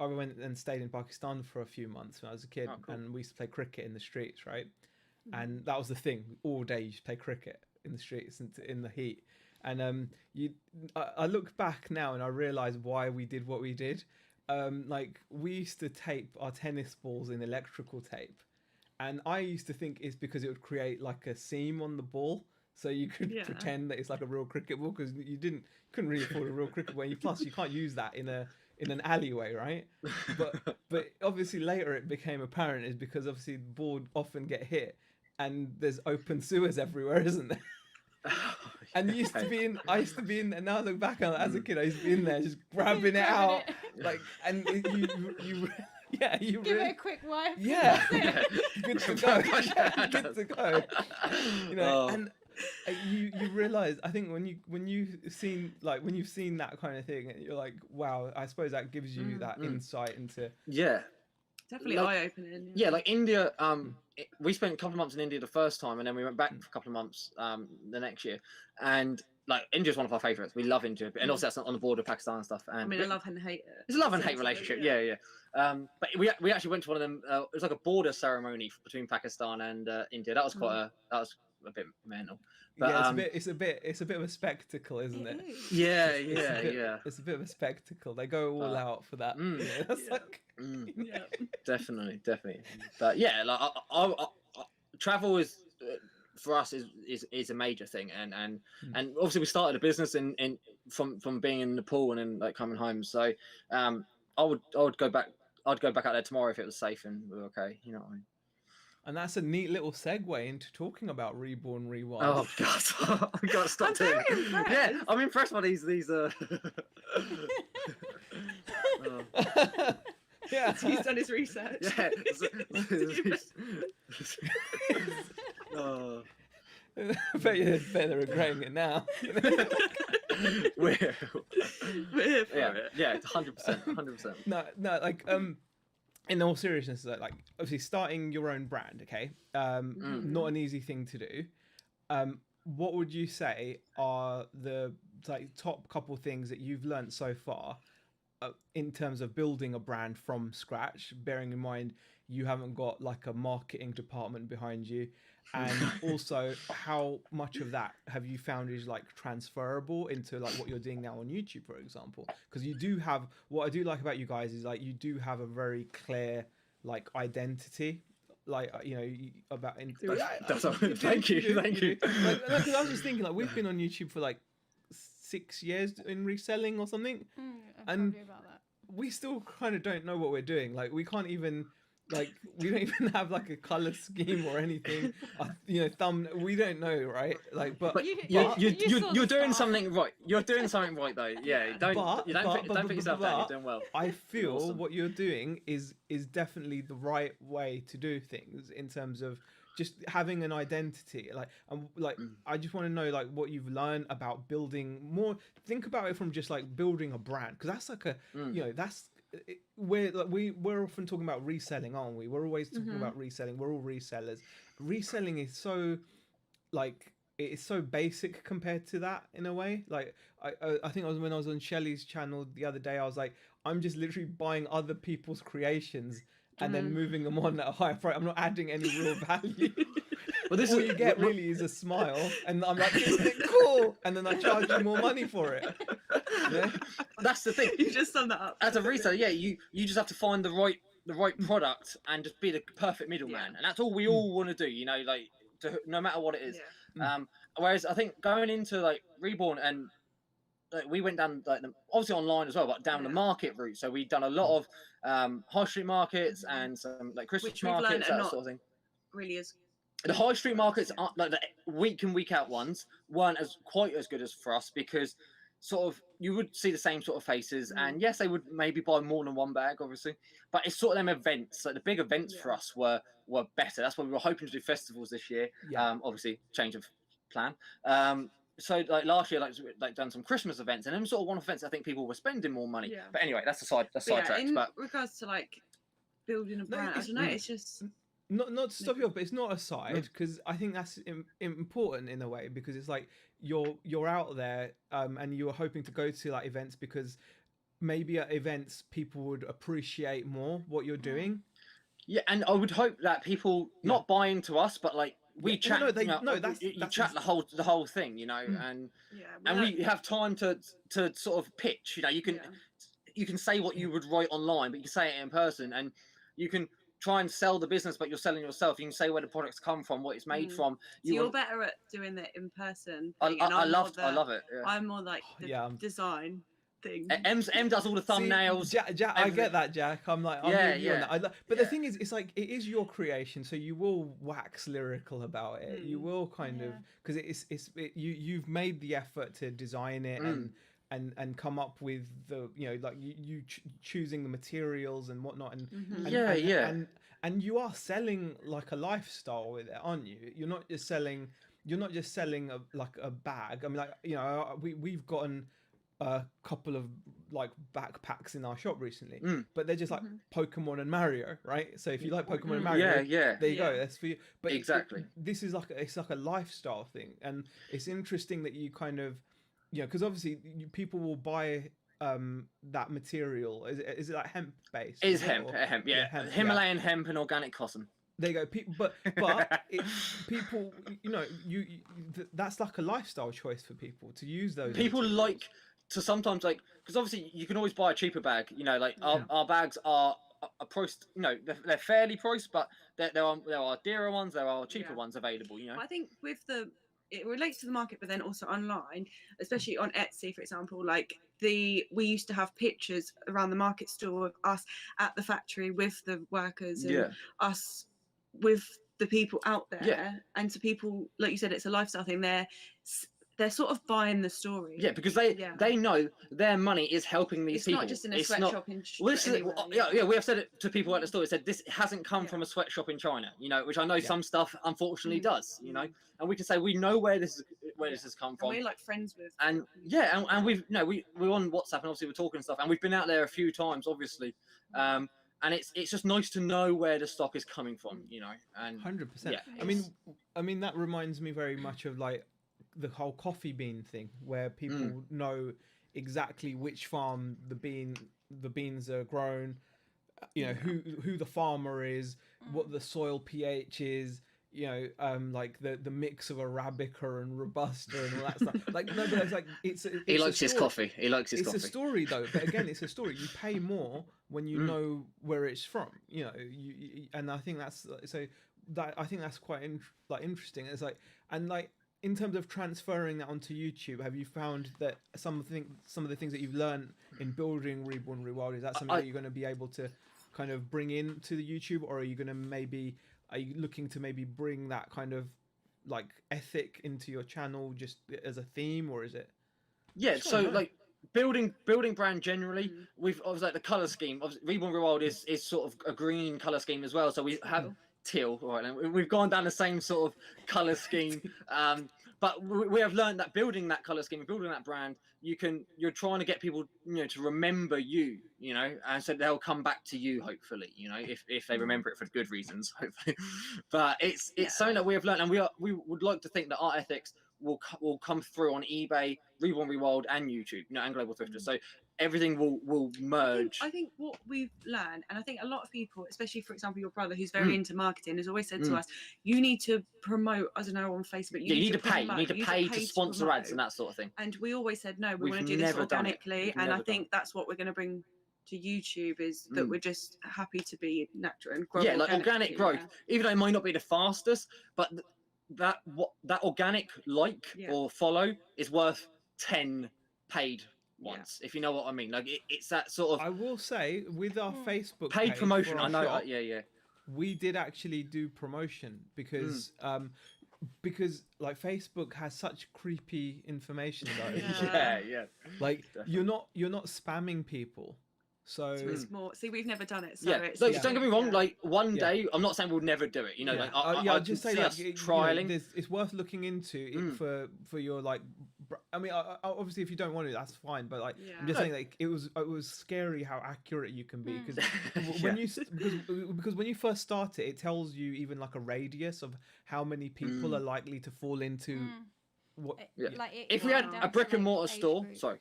Speaker 1: I went and stayed in Pakistan for a few months when I was a kid, and we used to play cricket in the streets, right? And that was the thing, all day you should play cricket in the streets and in the heat. And I look back now and I realise why we did what we did. Like we used to tape our tennis balls in electrical tape. And I used to think it's because it would create like a seam on the ball, so you could pretend that it's like a real cricket ball, because you couldn't really afford a real cricket ball. Plus, you can't use that in an alleyway, right? But obviously later it became apparent is because obviously the ball often get hit, and there's open sewers everywhere, isn't there? And I used to be in there. Now I look back on it as a kid, I used to be in there just grabbing it out, like, and you. Yeah, you
Speaker 2: give it a quick wipe.
Speaker 1: Yeah, good to go. Good to go. And you realize, I think when you've seen that kind of thing, you're like, wow. I suppose that gives you that insight into.
Speaker 3: Yeah,
Speaker 4: definitely eye-opening.
Speaker 3: Yeah, like India. We spent a couple of months in India the first time, and then we went back for a couple of months the next year. And like India's one of our favorites. We love India, and also that's on the border of Pakistan and stuff. And
Speaker 4: I mean, I love and hate it.
Speaker 3: It's a love and hate relationship. Yeah. But we actually went to one of them. It was like a border ceremony between Pakistan and India. That was quite a bit mental. But,
Speaker 1: yeah, it's a bit of a spectacle, isn't it?
Speaker 3: Yeah.
Speaker 1: It's a bit of a spectacle. They go all out for that.
Speaker 3: Definitely. But yeah, like travel is for us is a major thing, and obviously we started a business from being in Nepal and then like coming home. So I would go back. I'd go back out there tomorrow if it was safe and we were okay. You know what I mean?
Speaker 1: And that's a neat little segue into talking about Reborn Rewind.
Speaker 3: Oh God, I got to stop doing. Yeah, I'm impressed by these.
Speaker 1: Yeah,
Speaker 4: he's done his research.
Speaker 3: Yeah. Oh.
Speaker 1: I bet you're better regretting it now.
Speaker 3: We're
Speaker 4: here for it.
Speaker 3: Yeah, 100%.
Speaker 1: No, like in all seriousness, like obviously starting your own brand, okay, not an easy thing to do. What would you say are the like top couple things that you've learned so far in terms of building a brand from scratch, bearing in mind you haven't got like a marketing department behind you, and also how much of that have you found is like transferable into like what you're doing now on YouTube, for example? Because you do have, what I do like about you guys is like you do have a very clear like identity, like you know about.
Speaker 3: Thank you.
Speaker 1: Like, because I was just thinking, like we've been on YouTube for like 6 years in reselling or something, and
Speaker 2: about that.
Speaker 1: we still kind of don't know what we're doing. Like we can't even. Like we don't even have like a color scheme or anything, you know. We don't know, right? Like, but
Speaker 3: you're doing something right. You're doing something right, though. Yeah, don't put yourself down. You're doing well.
Speaker 1: I feel awesome. What you're doing is definitely the right way to do things in terms of just having an identity. Like, I just want to know like what you've learned about building more. Think about it from just like building a brand, because that's like you know, that's. We're often talking about reselling, aren't we? We're always talking about reselling. We're all resellers. Reselling is so like it's so basic compared to that in a way. Like I think when I was on Shelley's channel the other day, I was like, I'm just literally buying other people's creations and then moving them on at a higher price. I'm not adding any real value. Well, all you get really is a smile, and I'm like, isn't it cool? And then I charge you more money for it. Yeah?
Speaker 3: That's the thing.
Speaker 4: You just sum that up.
Speaker 3: As a reseller, yeah, you just have to find the right product and just be the perfect middleman, and that's all we all want to do. You know, like no matter what it is. Yeah. Whereas I think going into like Reborn and like we went down like obviously online as well, but down the market route. So we've done a lot of high street markets and some like Christmas markets, that sort of thing.
Speaker 4: Really is.
Speaker 3: The high street markets aren't like the week in week out ones weren't quite as good as for us, because sort of you would see the same sort of faces, and yes, they would maybe buy more than one bag, obviously, but it's sort of them events, like the big events for us were better. That's why we were hoping to do festivals this year. Obviously change of plan. So like last year, like done some Christmas events, and them sort of one events I think people were spending more money. Yeah. But anyway, that's sidetracked.
Speaker 4: In regards to like building a brand, I don't know, it's just.
Speaker 1: Not to stop you off, but it's not aside, because I think that's important in a way, because it's like you're out there and you're hoping to go to like events because maybe at events people would appreciate more what you're doing.
Speaker 3: Yeah, and I would hope that people not buy into us, but like we chat. That's chat the whole thing, you know, and we have time to sort of pitch. You know, you can say what you would write online, but you can say it in person, and you can try and sell the business, but you're selling yourself. You can say where the products come from, what it's made from.
Speaker 4: You're better at doing the in person.
Speaker 3: I love it. Yeah.
Speaker 4: I'm more like the design thing.
Speaker 3: M does all the thumbnails.
Speaker 1: See, Jack, I get that, Jack. I'm like, I'm with you on that. But the thing is, it's like it is your creation, so you will wax lyrical about it. You will kind of, because you've made the effort to design it and come up with the, you know, like you choosing the materials and whatnot, and you are selling like a lifestyle with it, aren't you? You're not just selling a bag. I mean, like, you know, we've gotten a couple of like backpacks in our shop recently, but they're just like Pokemon and Mario, right? So if you like Pokemon and Mario, there you go, that's for you. But
Speaker 3: exactly,
Speaker 1: this is like it's like a lifestyle thing, and it's interesting that you kind of because obviously people will buy that material. Is it like hemp based?
Speaker 3: It is hemp, hemp, yeah.
Speaker 1: Hemp,
Speaker 3: Himalayan hemp and organic cotton.
Speaker 1: There you go. But people, that's like a lifestyle choice for people to use those.
Speaker 3: People
Speaker 1: materials.
Speaker 3: like to sometimes because obviously you can always buy a cheaper bag. Our bags are priced. They're fairly priced, but there are dearer ones, there are cheaper ones available.
Speaker 4: I think it relates to the market, but then also online, especially on Etsy, for example. Like we used to have pictures around the market store of us at the factory with the workers and us with the people out there. And so people, like you said, it's a lifestyle thing. They're sort of buying the story.
Speaker 3: Yeah, because they know their money is helping these people.
Speaker 4: It's not just in a sweatshop in
Speaker 3: China. We have said it to people at the store. It said this hasn't come from a sweatshop in China, which I know some stuff unfortunately does, and we can say we know where this has come from.
Speaker 4: And we're like friends with.
Speaker 3: And and we're on WhatsApp and obviously we're talking and stuff, and we've been out there a few times, obviously. And it's just nice to know where the stock is coming from, and
Speaker 1: 100%. I mean that reminds me very much of like the whole coffee bean thing, where people know exactly which farm the beans are grown, who the farmer is, what the soil pH is, like the mix of Arabica and Robusta and all that stuff. Like no, but it's like
Speaker 3: he likes his coffee. He likes his coffee.
Speaker 1: It's a story though, but again, it's a story. You pay more when you know where it's from. And I think that's so. I think that's quite interesting. It's like in terms of transferring that onto YouTube, have you found that some of the things that you've learned in building Reborn Rewild, is that something that you're going to be able to kind of bring into the YouTube, or are you looking to maybe bring that kind of like ethic into your channel just as a theme, or is it?
Speaker 3: Yeah, so like building brand generally, we've obviously like the color scheme. Obviously, Reborn Rewild is sort of a green color scheme as well. So we have teal, right? And we've gone down the same sort of color scheme. But we have learned that building that color scheme, building that brand, you're trying to get people, to remember you, and so they'll come back to you, hopefully, if they remember it for good reasons, hopefully. But it's something that we have learned, and we would like to think that our ethics will come through on eBay, Reborn Rewild, and YouTube, and Global Thrifters. So everything will merge.
Speaker 4: I think what we've learned, and I think a lot of people, especially for example your brother who's very into marketing, has always said to us, you need to promote, I don't know, on Facebook. You need to pay.
Speaker 3: You need to pay to sponsor ads and that sort of thing.
Speaker 4: And we always said no, we want to do this organically, and I think that's what we're going to bring to YouTube, is that we're just happy to be natural and grow.
Speaker 3: Yeah, like organic growth, even though it might not be the fastest, but that organic or follow is worth 10 paid ones, if you know what I mean. Like it's that sort of.
Speaker 1: I will say with our Facebook
Speaker 3: paid promotion, I know.
Speaker 1: Shop, we did actually do promotion because like Facebook has such creepy information about it.
Speaker 3: Yeah.
Speaker 1: Like definitely. you're not spamming people. So
Speaker 4: it's more. See, we've never done it. So
Speaker 3: don't get me wrong. Like one day, I'm not saying we'll never do it. Like
Speaker 1: I'll just say that
Speaker 3: trialing.
Speaker 1: It's worth looking into it for your like. I mean, obviously, if you don't want it, that's fine. But like, I'm just saying, like, it was scary how accurate you can be because because when you first start it, it tells you even like a radius of how many people are likely to fall into. What?
Speaker 2: Like
Speaker 3: if we had a brick and mortar store, sorry.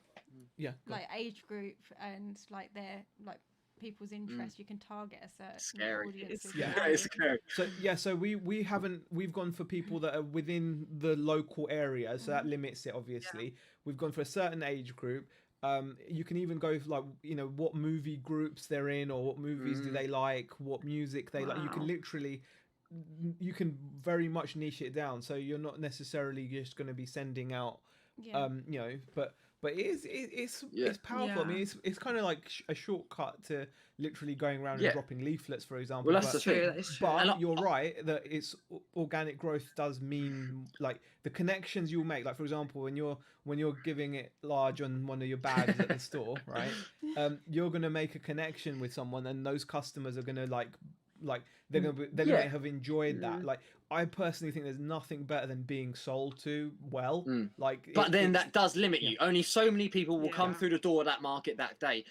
Speaker 1: Yeah,
Speaker 2: like age group and like their like people's interests, you can target a certain audience.
Speaker 3: It's scary.
Speaker 1: So we've gone for people that are within the local area, so that limits it. Obviously, we've gone for a certain age group. You can even go for like what movie groups they're in, or what movies do they like, what music they like. You can very much niche it down, so you're not necessarily just going to be sending out but it's powerful. I mean, it's kind of like a shortcut to literally going around and dropping leaflets, for example.
Speaker 3: Well, that's true.
Speaker 1: But you're right that it's organic growth does mean like the connections you'll make. Like for example, when you're giving it large on one of your bags at the store, right? You're gonna make a connection with someone, and those customers are gonna like they're gonna have enjoyed that. Like I personally think there's nothing better than being sold to well. But then
Speaker 3: that does limit you. Only so many people will come through the door of that market that day.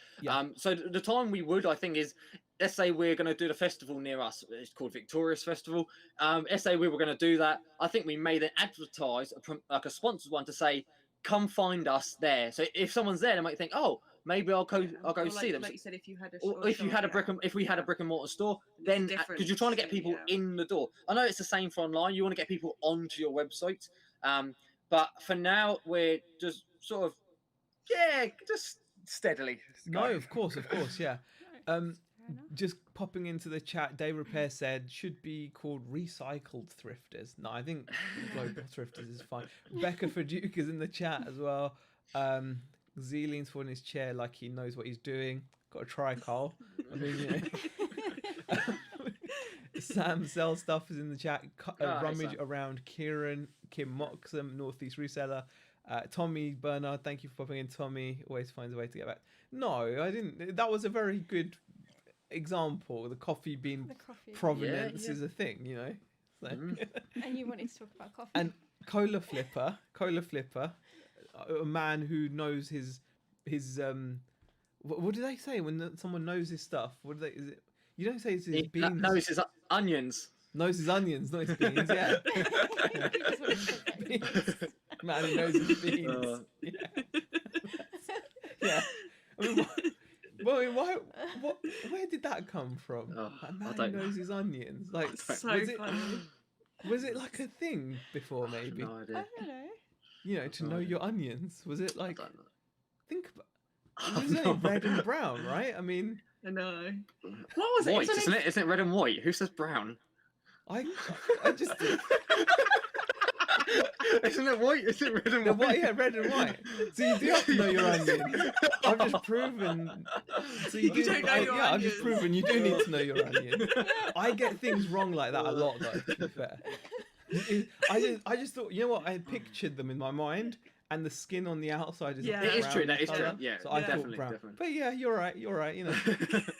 Speaker 3: So the time we would, I think, is, let's say we're going to do the festival near us. It's called Victorious Festival. Let's say we were going to do that. I think we may then advertise like a sponsored one to say, come find us there. So if someone's there, they might think, oh, maybe I'll go see them.
Speaker 4: Like you said, if you had
Speaker 3: if we had a brick and mortar store, then because you're trying to get people in the door. I know it's the same for online. You want to get people onto your website, but for now we're just sort of just steadily.
Speaker 1: No, of course, yeah. Just popping into the chat, Day Repair said should be called Recycled Thrifters. No, I think Global Thrifters is fine. Becca Faduke is in the chat as well. Z leans forward in his chair like he knows what he's doing. Got to try, Carl. I mean, you know. Sam Sell Stuff is in the chat. Rummage around Kieran, Kim Moxham, Northeast Reseller. Tommy Bernard, thank you for popping in. Tommy always finds a way to get back. No, I didn't. That was a very good example. The coffee bean provenance is a thing, you know. So.
Speaker 2: And you wanted to talk about coffee.
Speaker 1: And Cola Flipper, a man who knows his what do they say when someone knows his stuff? What do they? Is it? You don't say it's his beans.
Speaker 3: Knows his onions.
Speaker 1: Knows his onions, not his beans. Yeah. Beans. Man who knows his beans. Yeah. I mean, why? Where did that come from? A man who knows his onions. Like, was it like a thing before? Maybe.
Speaker 3: No idea.
Speaker 2: I don't know.
Speaker 1: You know, to know your onions. Was it like?
Speaker 3: I don't know.
Speaker 1: Think about. It was only red and brown, right? I mean.
Speaker 4: I know. What was it?
Speaker 3: White, isn't it? Isn't it red and white? Who says brown?
Speaker 1: I just.
Speaker 3: Isn't it white? Is it red and white?
Speaker 1: White, yeah, red and white. So you do have to know your onions. I've just proven. So
Speaker 4: you don't know your onions.
Speaker 1: I've just proven you do need to know your onions. I get things wrong like that a lot, though. To be fair, I just thought, you know what? I pictured them in my mind, and the skin on the outside is.
Speaker 4: Yeah,
Speaker 3: it is true. That is true. Yeah.
Speaker 1: So I thought brown. Definitely. But yeah, you're right. You know,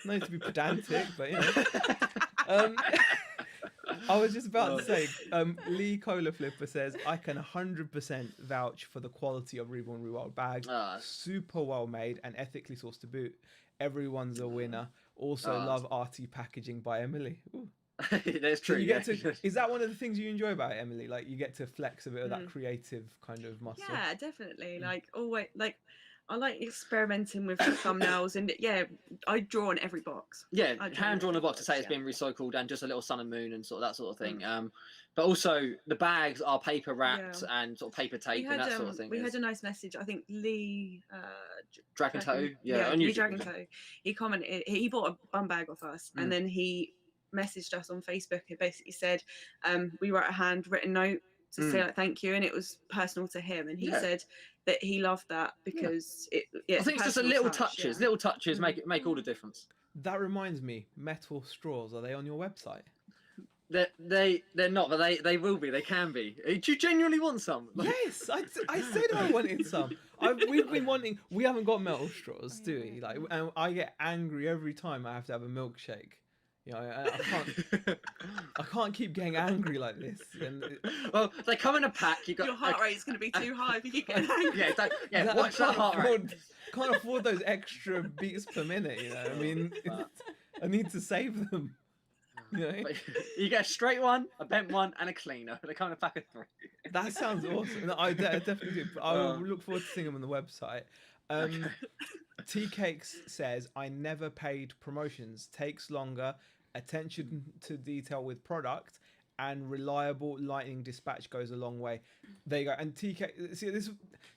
Speaker 1: no need to be pedantic, but you know. I was just about to say, Lee Cola Flipper says, I can 100% vouch for the quality of Reborn Rewild bags. Super well made and ethically sourced to boot. Everyone's a winner. Also love arty packaging by Emily. Ooh.
Speaker 3: That's true.
Speaker 1: So you get to, is that one of the things you enjoy about it, Emily? Like you get to flex a bit of that creative kind of muscle?
Speaker 4: Yeah, definitely. Like always, like I like experimenting with the thumbnails, and I draw on every box.
Speaker 3: Yeah, hand drawn a box to say it's been recycled, and just a little sun and moon and sort of that sort of thing. But also the bags are paper wrapped and sort of paper tape and that sort of thing.
Speaker 4: We had a nice message. I think Lee
Speaker 3: Dragon Toe,
Speaker 4: Lee Dragon Toe. He commented. He bought a bum bag off us, and then he messaged us on Facebook. It basically said we wrote a handwritten note to say like thank you, and it was personal to him, and he said that he loved that because I
Speaker 3: think it's just a little touches. Little touches make all the difference.
Speaker 1: That reminds me, metal straws, are they on your website?
Speaker 3: They're not, but they will be. They can be. Do you genuinely want some?
Speaker 1: Yes, I said I wanted some. We've been wanting. We haven't got metal straws, do we? Like, and I get angry every time I have to have a milkshake. You know, I can't keep getting angry like this.
Speaker 3: Well, they come in a pack. You got
Speaker 4: your heart rate's going to be too high if you keep getting angry.
Speaker 3: Watch that heart rate.
Speaker 1: Can't afford those extra beats per minute. You know, I mean, I need to save them. You know,
Speaker 3: you get a straight one, a bent one, and a cleaner. They come in a pack of 3.
Speaker 1: That sounds awesome. No, I definitely do. I will look forward to seeing them on the website. Tea Cakes says, I never paid promotions. Takes longer. Attention to detail with product and reliable lightning dispatch goes a long way. There you go. And TK, see,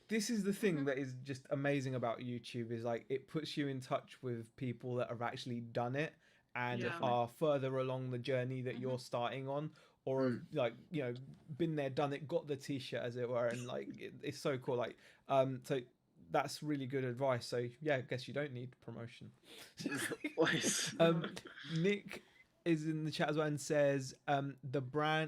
Speaker 1: this is the thing that is just amazing about YouTube, is like it puts you in touch with people that have actually done it and are further along the journey that you're starting on, or like, you know, been there, done it, got the t-shirt as it were, and like it's so cool. Like so that's really good advice. So yeah, I guess you don't need promotion. Nick is in the chat as well and says,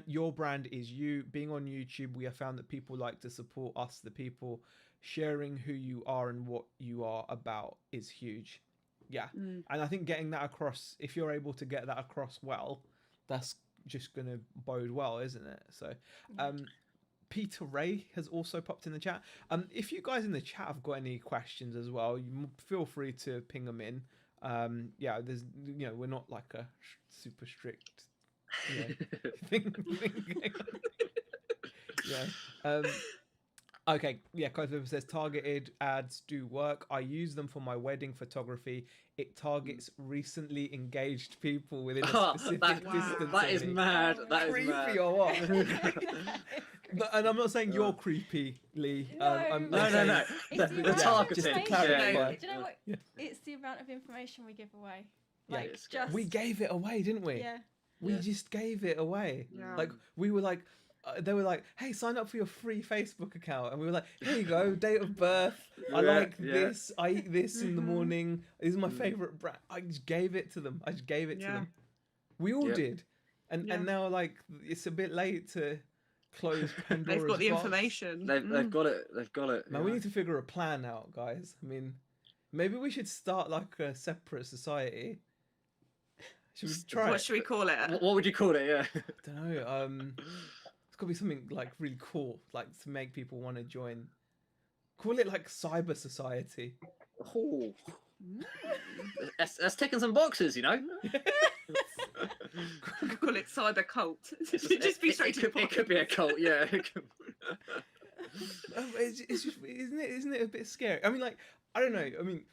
Speaker 1: your brand is you. Being on YouTube, we have found that people like to support us, the people. Sharing who you are and what you are about is huge. Yeah. And I think getting that across, if you're able to get that across well, that's just going to bode well, isn't it? So Peter Ray has also popped in the chat. If you guys in the chat have got any questions as well, you feel free to ping them in. There's, you know, we're not like a super strict, you know, thing. Okay, yeah, Cosmo says targeted ads do work. I use them for my wedding photography. It targets recently engaged people within a specific distance.
Speaker 3: That is mad. That is
Speaker 1: creepy
Speaker 3: mad.
Speaker 1: or what? And I'm not saying you're creepy, Lee.
Speaker 2: No,
Speaker 3: no. The targeting.
Speaker 1: Just to clarify.
Speaker 2: Do you know what? It's the amount of information we give away.
Speaker 1: Like, we gave it away, didn't we?
Speaker 2: Yeah.
Speaker 1: We just gave it away.
Speaker 4: Yeah.
Speaker 1: Like, we were like, they were like, hey, sign up for your free Facebook account. And we were like, here you go, date of birth. I like this. I eat this in the morning. This is my favourite brand. I just gave it to them. to them. We all did. And now, like, it's a bit late to close Pandora's
Speaker 4: They've got the
Speaker 1: box.
Speaker 4: information.
Speaker 3: They've got it. They've got it.
Speaker 1: Now, we need to figure a plan out, guys. I mean, maybe we should start, like, a separate society. Should we try
Speaker 4: What should we call it?
Speaker 3: What would you call it? Yeah.
Speaker 1: I don't know. It's got to be something like really cool, like to make people want to join. Call it like Cyber Society.
Speaker 3: Oh. That's ticking some boxes, you know.
Speaker 4: Call it Cyber Cult. Just be straight to the point.
Speaker 3: It could be a cult, yeah.
Speaker 1: It's just, isn't it a bit scary? I mean, like, I don't know. I mean,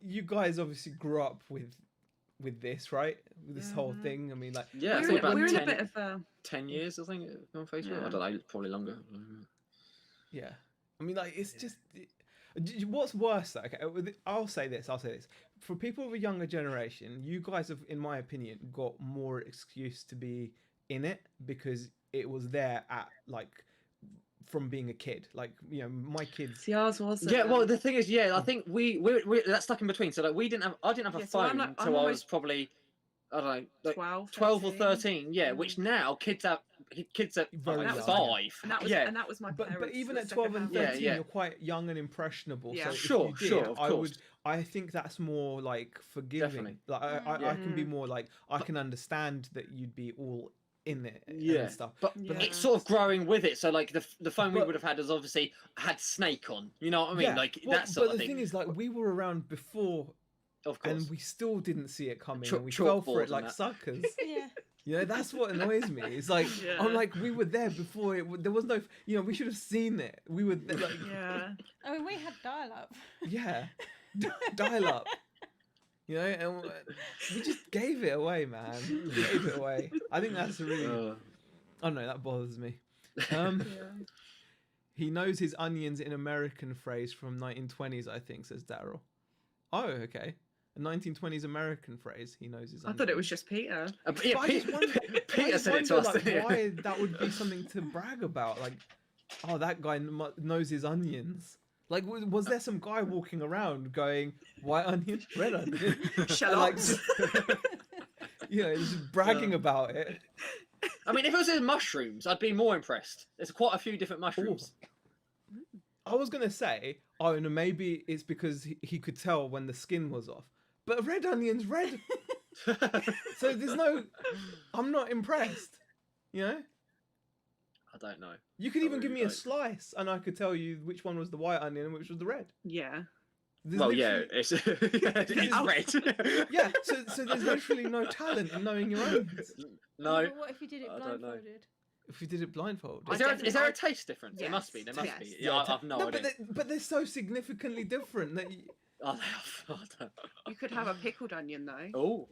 Speaker 1: you guys obviously grew up with this, right? With this whole thing. I mean, like,
Speaker 3: yeah,
Speaker 4: we're in a bit of a
Speaker 3: 10 years, I think, on Facebook. I don't know, probably longer.
Speaker 1: Yeah, I mean, like, it's just what's worse though. Okay, I'll say this. For people of a younger generation, you guys have, in my opinion, got more excuse to be in it because it was there at like from being a kid. Like, you know, my kids.
Speaker 4: See, ours wasn't.
Speaker 3: Yeah, well, the thing is, I think we that's stuck in between. So like, I didn't have a phone until I was probably, I don't know, like 12 or 13. Yeah, which now kids are
Speaker 1: Very
Speaker 3: like
Speaker 1: young.
Speaker 3: 5.
Speaker 4: And that was my parents.
Speaker 1: But even at 12 and 13, you're quite young and impressionable.
Speaker 4: Yeah.
Speaker 1: So
Speaker 3: Sure, of course.
Speaker 1: I think that's more like forgiving.
Speaker 3: Definitely.
Speaker 1: Like I can be more like, I can understand that you'd be all in it and stuff.
Speaker 3: But it's sort of growing with it. So like the phone we would have had has obviously had Snake on. You know what I mean? Like that sort of thing.
Speaker 1: But the thing is, like, we were around before,
Speaker 3: of course,
Speaker 1: and we still didn't see it coming, and we fell for it like suckers.
Speaker 2: Yeah.
Speaker 1: You know, that's what annoys me. It's like, I'm like, we were there before there was no, you know, we should have seen it. We were there, like,
Speaker 2: I mean, we had dial-up.
Speaker 1: Yeah, dial up. You know, and we just gave it away, man. We gave it away. I think that's really, I don't know, that bothers me. He knows his onions in American phrase from 1920s, I think, says Daryl. Oh, okay. A 1920s American phrase. He knows his onions.
Speaker 4: I thought it was just Peter.
Speaker 3: Peter said it to us.
Speaker 1: Like, why that would be something to brag about? Like, oh, that guy knows his onions. Like, was there some guy walking around going, white onion, red onion? Like, you know, just bragging about it.
Speaker 3: I mean, if it was in mushrooms, I'd be more impressed. There's quite a few different mushrooms.
Speaker 1: Ooh. I was going to say, oh, no, maybe it's because he could tell when the skin was off. But red onion's red. So there's no... I'm not impressed. You know?
Speaker 3: I don't know.
Speaker 1: You could even give me a slice and I could tell you which one was the white onion and which was the red.
Speaker 4: Yeah.
Speaker 3: It's red.
Speaker 1: Yeah, so there's literally no talent in knowing your onions.
Speaker 3: No.
Speaker 2: But what if you did it blindfolded?
Speaker 1: If you did it blindfolded.
Speaker 3: Is there a taste difference? Yes. There must be. Yeah, I have no idea.
Speaker 1: But they're so significantly different that you...
Speaker 4: You could have a pickled onion though.
Speaker 3: Oh.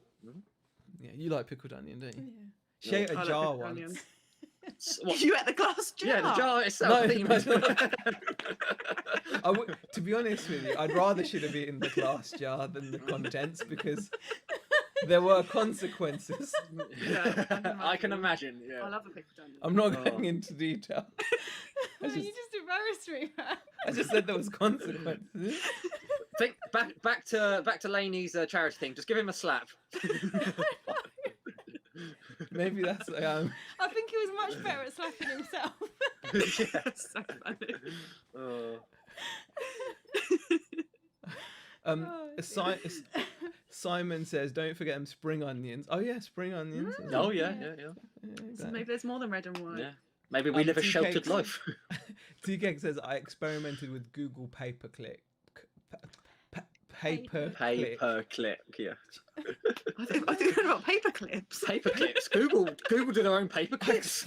Speaker 1: Yeah, you like pickled onion, don't you?
Speaker 2: Yeah.
Speaker 1: She ate a jar once.
Speaker 4: You ate the glass jar?
Speaker 3: Yeah, the jar itself.
Speaker 1: No. To be honest with you, I'd rather should have eaten the glass jar than the contents because there were consequences.
Speaker 4: Yeah,
Speaker 3: I can imagine. Yeah.
Speaker 4: I love a pickled onion.
Speaker 1: I'm not going into detail.
Speaker 2: You just embarrassed me, man.
Speaker 1: I just said there was consequences.
Speaker 3: Think back to Laney's charity thing. Just give him a slap.
Speaker 1: Maybe that's.
Speaker 2: I think he was much better at slapping himself.
Speaker 4: Yeah, so
Speaker 1: funny. Simon says, "Don't forget them spring onions." Oh yeah, spring onions.
Speaker 3: Oh yeah.
Speaker 4: So maybe there's more than red and white.
Speaker 3: Yeah. Maybe we live a sheltered life. Pay-per-click, yeah.
Speaker 4: I think about paper clips.
Speaker 3: Paper clips. Google do their own paper clips.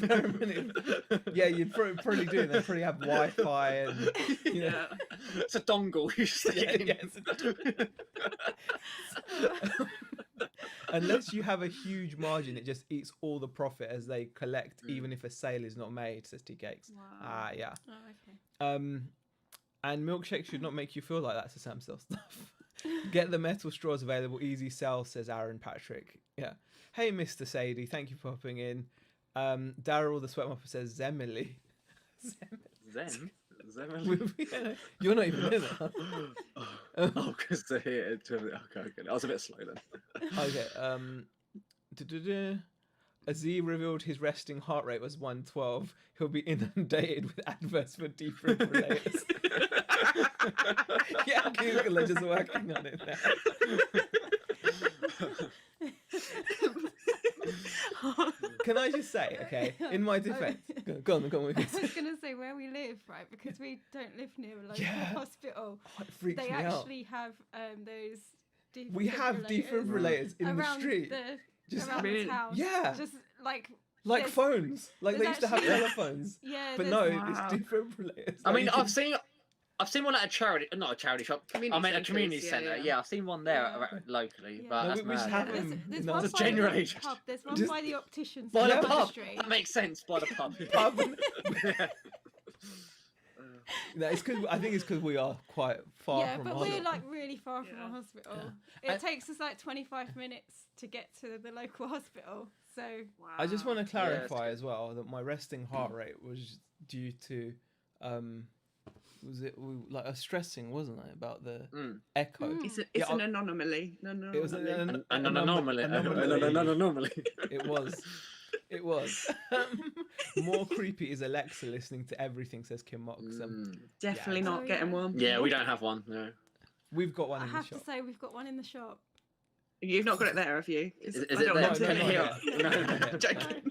Speaker 1: Yeah, you'd probably do. They probably have Wi-Fi and
Speaker 3: It's a dongle. You stick it in.
Speaker 1: Unless you have a huge margin, it just eats all the profit as they collect, even if a sale is not made. Says Tea Cakes.
Speaker 2: Wow.
Speaker 1: Yeah.
Speaker 2: Oh, okay.
Speaker 1: And milkshakes should not make you feel like that. So Sam sells stuff. Get the metal straws available. Easy sell, says Aaron Patrick. Yeah. Hey, Mr. Sadie. Thank you for popping in. Daryl the Sweat Mopper says Zemily.
Speaker 3: Zen?
Speaker 1: You're not even in it. Huh?
Speaker 3: Oh, because they're here. Okay. I was a bit slow then.
Speaker 1: Okay. Aziz revealed his resting heart rate was 112. He'll be inundated with adverts for defibrillators. Yeah, Google are just working on it now. Can I just say, okay, in my defense, go on.
Speaker 2: I was going to say where we live, right? Because we don't live near a local hospital.
Speaker 1: Oh, it freaks
Speaker 2: they
Speaker 1: me
Speaker 2: actually
Speaker 1: out.
Speaker 2: have those defibrillators.
Speaker 1: We have defibrillators in the street.
Speaker 2: Around the town.
Speaker 1: Yeah.
Speaker 2: Just like
Speaker 1: phones. Like they used to have telephones.
Speaker 2: Yeah.
Speaker 1: But no, it's defibrillators.
Speaker 3: I mean, I've seen one at a charity, not a charity shop. A community centre. Yeah, I've seen one there locally.
Speaker 2: Yeah.
Speaker 3: But
Speaker 1: No,
Speaker 3: that's
Speaker 1: we just have them.
Speaker 2: There's
Speaker 1: No,
Speaker 2: one
Speaker 3: just
Speaker 2: by
Speaker 3: generally
Speaker 2: the pub. There's one by the opticians.
Speaker 3: by the
Speaker 2: on
Speaker 3: pub.
Speaker 2: street.
Speaker 3: That makes sense. By the pub.
Speaker 1: No, it's because I think it's because we are quite far from.
Speaker 2: Yeah, but
Speaker 1: hospital.
Speaker 2: we're like really far from a hospital.
Speaker 1: Yeah.
Speaker 2: It takes us like 25 minutes to get to the local hospital. So
Speaker 1: I just want to clarify as well that my resting heart rate was due to, was it like a stressing, wasn't it, about the echo?
Speaker 4: It's an anomaly.
Speaker 1: It was an
Speaker 3: anomaly.
Speaker 1: It was. More creepy is Alexa listening to everything, says Kim Mox.
Speaker 4: Definitely not getting one.
Speaker 3: Yeah, we don't have one. No.
Speaker 1: We've got one in the shop.
Speaker 2: I have to say we've got one in the shop.
Speaker 4: You've not got it there, have you?
Speaker 3: Is it there?
Speaker 1: No.
Speaker 4: Joking.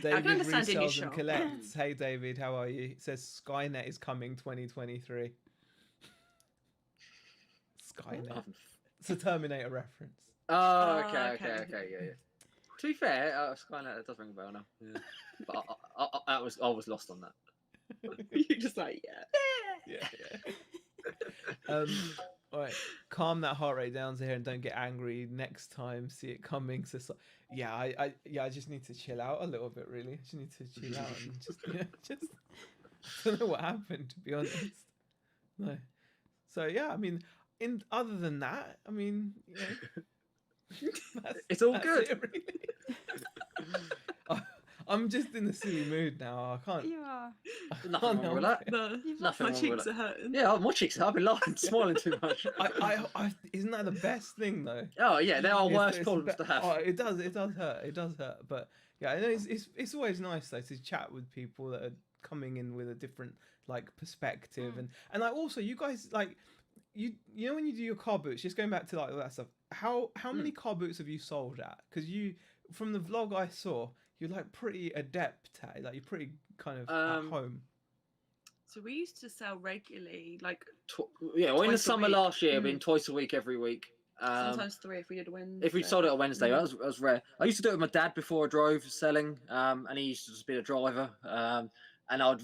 Speaker 1: David
Speaker 4: I can understand in your
Speaker 1: resells and
Speaker 4: shop.
Speaker 1: collects. Hey David, how are you? It says Skynet is coming 2023. Skynet. It's a Terminator reference.
Speaker 3: Oh, okay, yeah. To be fair, Skynet does ring a bell now. Yeah. But I was lost on that.
Speaker 4: You're just like,
Speaker 1: Yeah. All right, calm that heart rate down here and don't get angry next time. See it coming. So I just need to chill out a little bit. Really, I just need to chill out and just I don't know what happened, to be honest. No. So yeah, I mean, other than that, I mean,
Speaker 3: it's all good.
Speaker 1: It, really. I'm just in a silly mood now. I can't.
Speaker 2: You are.
Speaker 3: Nothing wrong with that.
Speaker 4: No,
Speaker 3: Nothing
Speaker 4: my
Speaker 3: wrong
Speaker 4: cheeks
Speaker 3: with
Speaker 4: are hurting.
Speaker 3: Yeah, my cheeks. I've been laughing, smiling too much.
Speaker 1: Isn't that the best thing though?
Speaker 3: Oh yeah, there are worse problems to have.
Speaker 1: Oh, it does hurt. It does hurt. But yeah, I know it's always nice though to chat with people that are coming in with a different like perspective and like also you guys like you know when you do your car boots, just going back to like all that stuff. How many car boots have you sold at? Because you from the vlog I saw, you're like pretty adept at it. Like you're pretty kind of at home.
Speaker 4: So we used to sell regularly, like
Speaker 3: in the summer last year, been twice a week, every week.
Speaker 4: Sometimes 3 if we did a Wednesday.
Speaker 3: If we sold it on Wednesday, that was rare. I used to do it with my dad before I drove selling, and he used to just be a driver. And I'd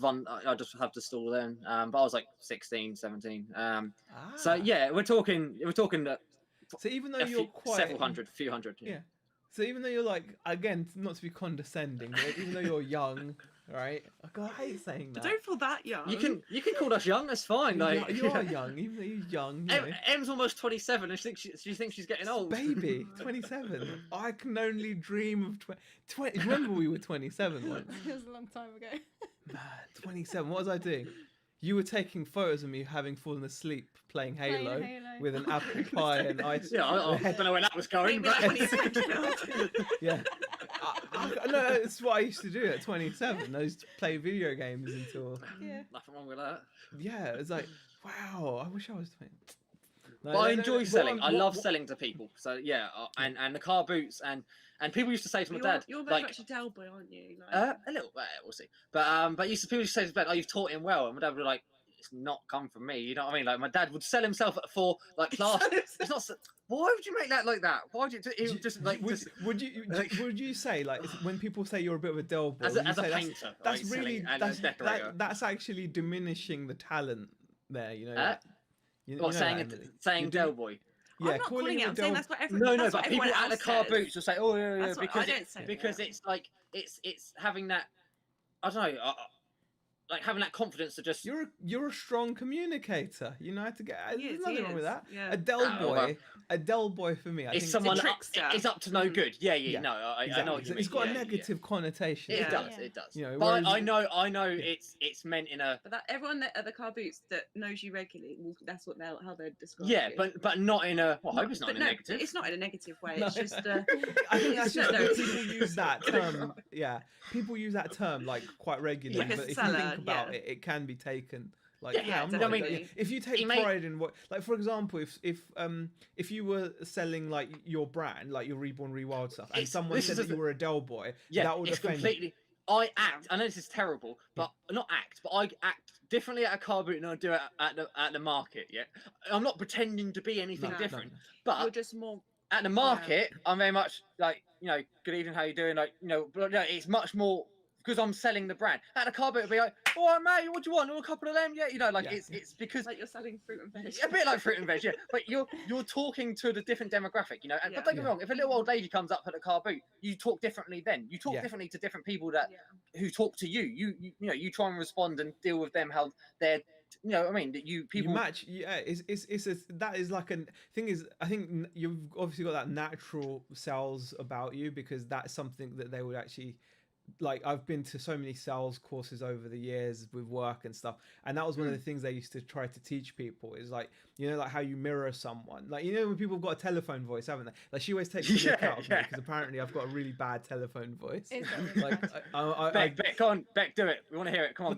Speaker 3: just have to stall then. But I was like 16, 17. So yeah, we're talking.
Speaker 1: So even though you're quite
Speaker 3: few hundred.
Speaker 1: Yeah. So even though you're like, again, not to be condescending, but even though you're young, right? I hate saying that.
Speaker 4: But don't feel that young.
Speaker 3: You can call us young. That's fine. Like
Speaker 1: you are young, even though you're young. You know.
Speaker 3: Em's almost 27, and she thinks she's getting old.
Speaker 1: Baby, 27. I can only dream of 20. Remember we were 27 once.
Speaker 2: It was a long time ago.
Speaker 1: Man, 27. What was I doing? You were taking photos of me having fallen asleep playing Halo with an apple pie and ice.
Speaker 3: Yeah, I don't know where that was going. But
Speaker 1: yeah, no, it's what I used to do at 27. I used to play video games until.
Speaker 2: Yeah.
Speaker 3: Nothing wrong with that.
Speaker 1: Yeah, it's like, wow, I wish I was 20. No,
Speaker 3: but I enjoy selling. I love selling to people. So yeah, and the car boots and people used to say to my dad,
Speaker 4: "You're very much a Dell boy, aren't you?" Like...
Speaker 3: a little bit, we'll see. But people used to say to my dad, "Oh, you've taught him well," and my dad would be like, it's not come from me. You know what I mean? Like my dad would sell himself for like class. It's not. Why would you make that like that? Why would you? He would just like.
Speaker 1: Would you say like when people say you're a bit of a dull boy?
Speaker 3: As a painter,
Speaker 1: that's really that's actually diminishing the talent there. You know.
Speaker 3: Saying Del Boy.
Speaker 1: Yeah,
Speaker 4: I'm not calling it. I'm saying that's what everyone.
Speaker 3: No, but people at the car boots will say, "Oh yeah," because it's like it's having that. I don't know. Like having that confidence to just
Speaker 1: you're a strong communicator. You know how to get. There's nothing wrong with that.
Speaker 4: Yeah.
Speaker 1: A dull boy for me. I think
Speaker 3: someone is up to no good. Yeah.
Speaker 1: Exactly.
Speaker 3: No, I know what you mean.
Speaker 1: It's got a negative connotation.
Speaker 3: It does.
Speaker 1: You know,
Speaker 3: but I know it's meant in a.
Speaker 4: But everyone at the car boots that knows you regularly, that's what how they're described.
Speaker 3: Yeah, but not in a. Well, I hope it's not in a negative.
Speaker 4: It's not in a negative way. It's just.
Speaker 1: I think that's just people use that term. Yeah, people use that term like quite regularly.
Speaker 4: Like
Speaker 1: but if you think about it, it can be taken. Like if you take pride in what, like for example, if you were selling like your brand, like your Reborn Rewild stuff, and someone said that you were a Del Boy, that would offend
Speaker 3: completely. I act. I know this is terrible, but not act. But I act differently at a car boot than I do at the market. Yeah, I'm not pretending to be anything different. But
Speaker 4: you're just more
Speaker 3: at the market. I'm very much like good evening, how you doing? Like but it's much more. Because I'm selling the brand. At a car boot, it'd be like, "All right, mate, what do you want? A couple of them?" Yeah, it's because
Speaker 4: like you're selling fruit and veg.
Speaker 3: A bit like fruit and veg, yeah. But you're talking to the different demographic, And but don't get me wrong, if a little old lady comes up at a car boot, you talk differently. Then you talk differently to different people who talk to you. You try and respond and deal with them how they're. I mean, that people
Speaker 1: match. Yeah, that is like a thing. Is I think you've obviously got that natural sales about you because that's something that they would actually. Like I've been to so many sales courses over the years with work and stuff, and that was one of the things they used to try to teach people is like like how you mirror someone. Like when people have got a telephone voice, haven't they? Like she always takes the mick out of me because apparently I've got a really bad telephone voice. Like
Speaker 3: Beck, do it. We want to hear it. Come on,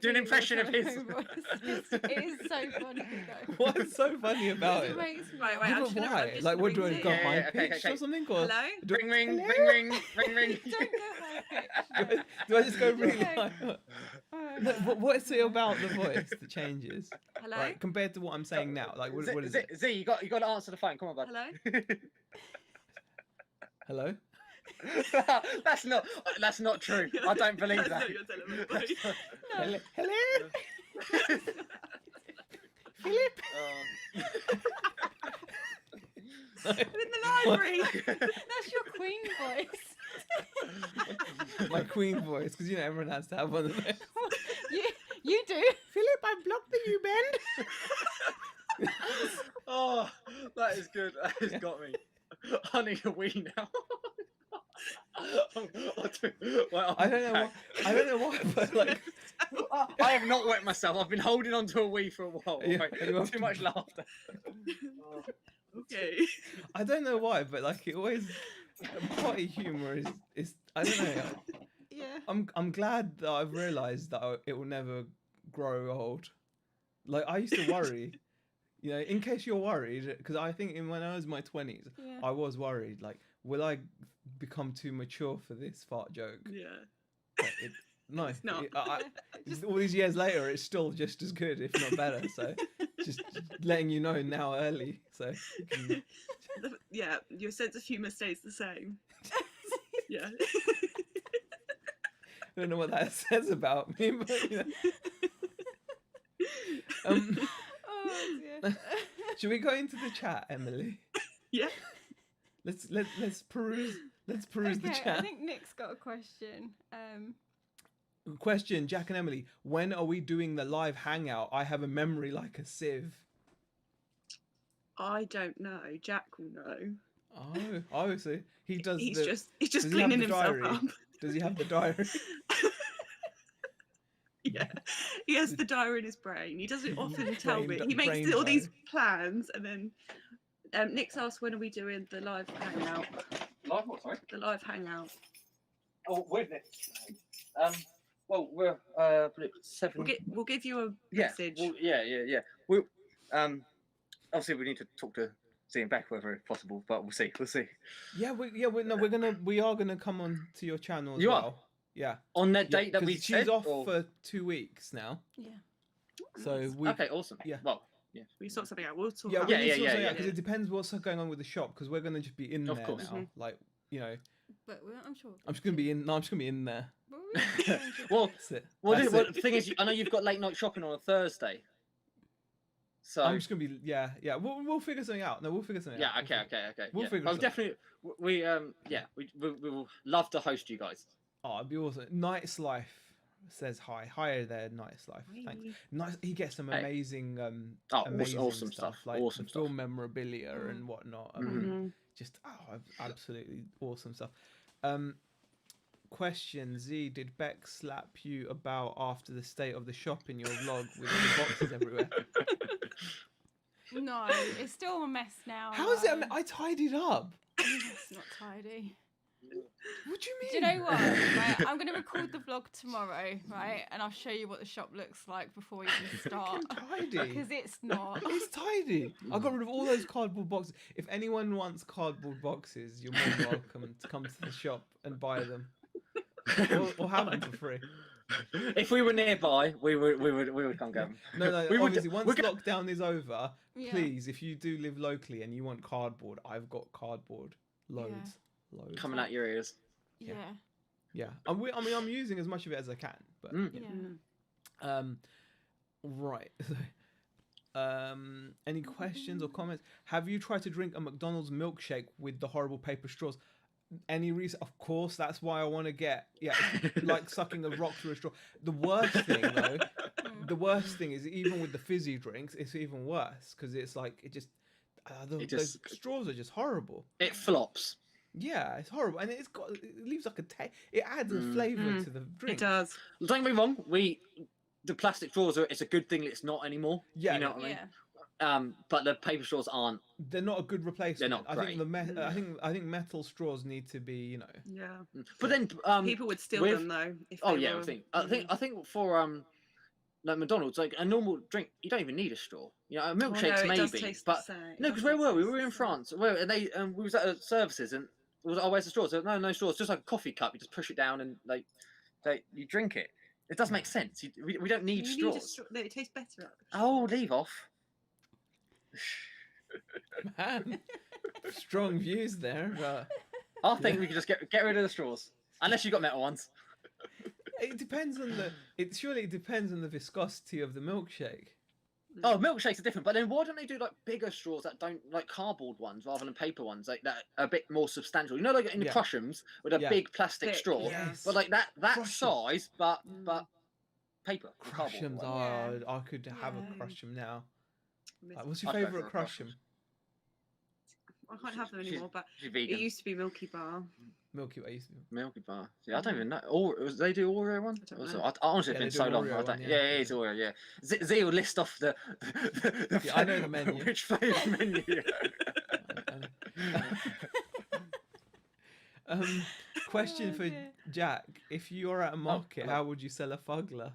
Speaker 3: do an impression of his.
Speaker 2: It is so funny though.
Speaker 1: What's so funny about it?
Speaker 2: Wait,
Speaker 1: why? Like, what do I got high pitched or something? Or
Speaker 4: hello?
Speaker 3: Ring.
Speaker 2: Don't go high pitched.
Speaker 1: Do I just go really high? What's it about the voice that changes?
Speaker 4: Hello?
Speaker 1: Like, compared to what I'm saying now? Like, what is it?
Speaker 3: Z, you got to answer the phone. Come on, bud.
Speaker 4: Hello?
Speaker 1: Hello?
Speaker 3: That's not true. I don't believe that.
Speaker 1: Hello? Philip?
Speaker 4: I'm in the library.
Speaker 2: That's your queen voice.
Speaker 1: My queen voice, because everyone has to have one of those.
Speaker 2: You do.
Speaker 1: Philip, I blocked the U bend.
Speaker 3: Oh, that is good. That has got me. I need a wee now.
Speaker 1: I don't know why, but like
Speaker 3: I have not wet myself. I've been holding on to a wee for a while.
Speaker 1: Yeah,
Speaker 3: too much laughter.
Speaker 4: Okay.
Speaker 1: I don't know why, but like it always potty humor is I don't know.
Speaker 2: Yeah.
Speaker 1: I'm glad that I've realised that it will never grow old. Like I used to worry, in case you're worried, because I think when I was in my 20s, I was worried. Like, will I become too mature for this fart joke?
Speaker 4: Yeah.
Speaker 1: No,
Speaker 4: it's not.
Speaker 1: All these years later, it's still just as good, if not better. So, just letting you know now early. So,
Speaker 4: yeah, your sense of humour stays the same. Yeah.
Speaker 1: I don't know what that says about me, but
Speaker 2: Oh dear.
Speaker 1: Should we go into the chat, Emily?
Speaker 4: Yeah.
Speaker 1: Let's peruse the chat.
Speaker 2: I think Nick's got a question.
Speaker 1: Question, Jack and Emily, when are we doing the live hangout? I have a memory like a sieve.
Speaker 4: I don't know. Jack will know.
Speaker 1: Oh, so he does.
Speaker 4: He's just cleaning himself up.
Speaker 1: Does he have the diary?
Speaker 4: Yeah, he has the diary in his brain. He doesn't often tell me. He makes
Speaker 1: brain
Speaker 4: all these plans, and then Nick's asked, when are we doing the live hangout?
Speaker 3: Live what? Sorry.
Speaker 4: The live hangout.
Speaker 3: Oh, wait a minute. Well, we're 7.
Speaker 4: We'll give you a message.
Speaker 3: Well, yeah. We obviously we need to talk to Z and Beck whether possible, but we'll see.
Speaker 1: Yeah, we are gonna come on to your channel as
Speaker 3: you
Speaker 1: well.
Speaker 3: Are?
Speaker 1: Yeah.
Speaker 3: On that date that we
Speaker 1: she's off for 2 weeks now.
Speaker 2: Yeah.
Speaker 1: So we
Speaker 3: Okay, awesome.
Speaker 1: Yeah.
Speaker 3: Well, yeah.
Speaker 4: We sort something out. We'll talk.
Speaker 1: Yeah,
Speaker 4: about
Speaker 1: we
Speaker 4: it.
Speaker 1: need to sort something
Speaker 3: yeah.
Speaker 1: out because it depends what's going on with the shop because we're gonna just be in
Speaker 3: Of
Speaker 1: there
Speaker 3: course.
Speaker 1: now. Like
Speaker 2: But I'm sure.
Speaker 1: I'm just gonna be in. No, I'm just gonna be in there.
Speaker 3: Well,
Speaker 1: That's it.
Speaker 3: well,
Speaker 1: That's
Speaker 3: well,
Speaker 1: it.
Speaker 3: the thing is, I know you've got late night shopping on a Thursday. So
Speaker 1: I'm just gonna be. Yeah. We'll figure something out. No, we'll figure something out.
Speaker 3: okay.
Speaker 1: We'll figure
Speaker 3: Well,
Speaker 1: something out.
Speaker 3: definitely, we we will love to host you guys.
Speaker 1: Oh, it'd be awesome. Night's Life says hi. Hi there, Night's Life. Thanks. Nice. He gets some amazing,
Speaker 3: awesome stuff.
Speaker 1: Like
Speaker 3: Awesome
Speaker 1: the film memorabilia and whatnot. Just absolutely awesome stuff. Question Z: did Beck slap you about after the state of the shop in your vlog with all the boxes everywhere?
Speaker 2: No, it's still a mess now.
Speaker 1: How is it? I tidied up.
Speaker 2: It's not tidy.
Speaker 1: What do you mean?
Speaker 2: Do you know what? Right, I'm going to record the vlog tomorrow, right? And I'll show you what the shop looks like before we even start.
Speaker 1: Tidy.
Speaker 2: Because it's not.
Speaker 1: It's tidy. I got rid of all those cardboard boxes. If anyone wants cardboard boxes, you're more than welcome to come to the shop and buy them, or have them for free.
Speaker 3: If we were nearby, we would come get them.
Speaker 1: No, obviously, once lockdown is over,
Speaker 2: Yeah.
Speaker 1: please, if you do live locally and you want cardboard, I've got cardboard, loads.
Speaker 3: Coming out your ears.
Speaker 2: Yeah.
Speaker 1: Yeah, I'm using as much of it as I can, but
Speaker 2: Yeah.
Speaker 1: right. Any questions or comments? Have you tried to drink a McDonald's milkshake with the horrible paper straws? Any reason? Of course, that's why I want to get. Yeah, it's like sucking a rock through a straw. The worst thing, though, the worst thing is even with the fizzy drinks, it's even worse because it's like the those straws are just horrible.
Speaker 3: It flops.
Speaker 1: Yeah, it's horrible, and it leaves like it adds a flavour to the drink.
Speaker 4: It does.
Speaker 3: Don't get me wrong. The plastic straws it's a good thing that it's not anymore.
Speaker 1: Yeah,
Speaker 3: you know what I mean. But the paper straws aren't.
Speaker 1: They're not a good replacement.
Speaker 3: They're not great.
Speaker 1: I think metal straws need to be,
Speaker 4: Yeah.
Speaker 3: But then
Speaker 4: people would steal them though. If they were...
Speaker 3: I think for like McDonald's, like a normal drink, you don't even need a straw. A milkshake's maybe, but no, because where were we? We were in France. And they we was at services and it was where's the straws? No straws, just like a coffee cup. You just push it down and you drink it. It does make sense. We don't need straws.
Speaker 4: It tastes better.
Speaker 3: Oh, leave off.
Speaker 1: Man, strong views there. But...
Speaker 3: I think we can just get rid of the straws, unless you got metal ones.
Speaker 1: It depends on surely it depends on the viscosity of the milkshake.
Speaker 3: Oh, milkshakes are different, but then why don't they do like bigger straws that don't like cardboard ones rather than paper ones, like that are a bit more substantial? Like in the Crush'ems with a big plastic straw, but like that size, but paper.
Speaker 1: Crush'ems, I could have a Crush'em now. What's your favourite Crush'em?
Speaker 4: I can't have them anymore, but
Speaker 3: it
Speaker 4: used to be Milky Bar.
Speaker 1: Milky Bar used to be.
Speaker 3: Milky Bar. See, I don't even know. They do Oreo one? I honestly, it's been so long. It's Oreo. Yeah. Z will list off the
Speaker 1: I know the menu.
Speaker 3: Which flavour menu?
Speaker 1: Question for Jack: if you are at a market, how would you sell a fuggler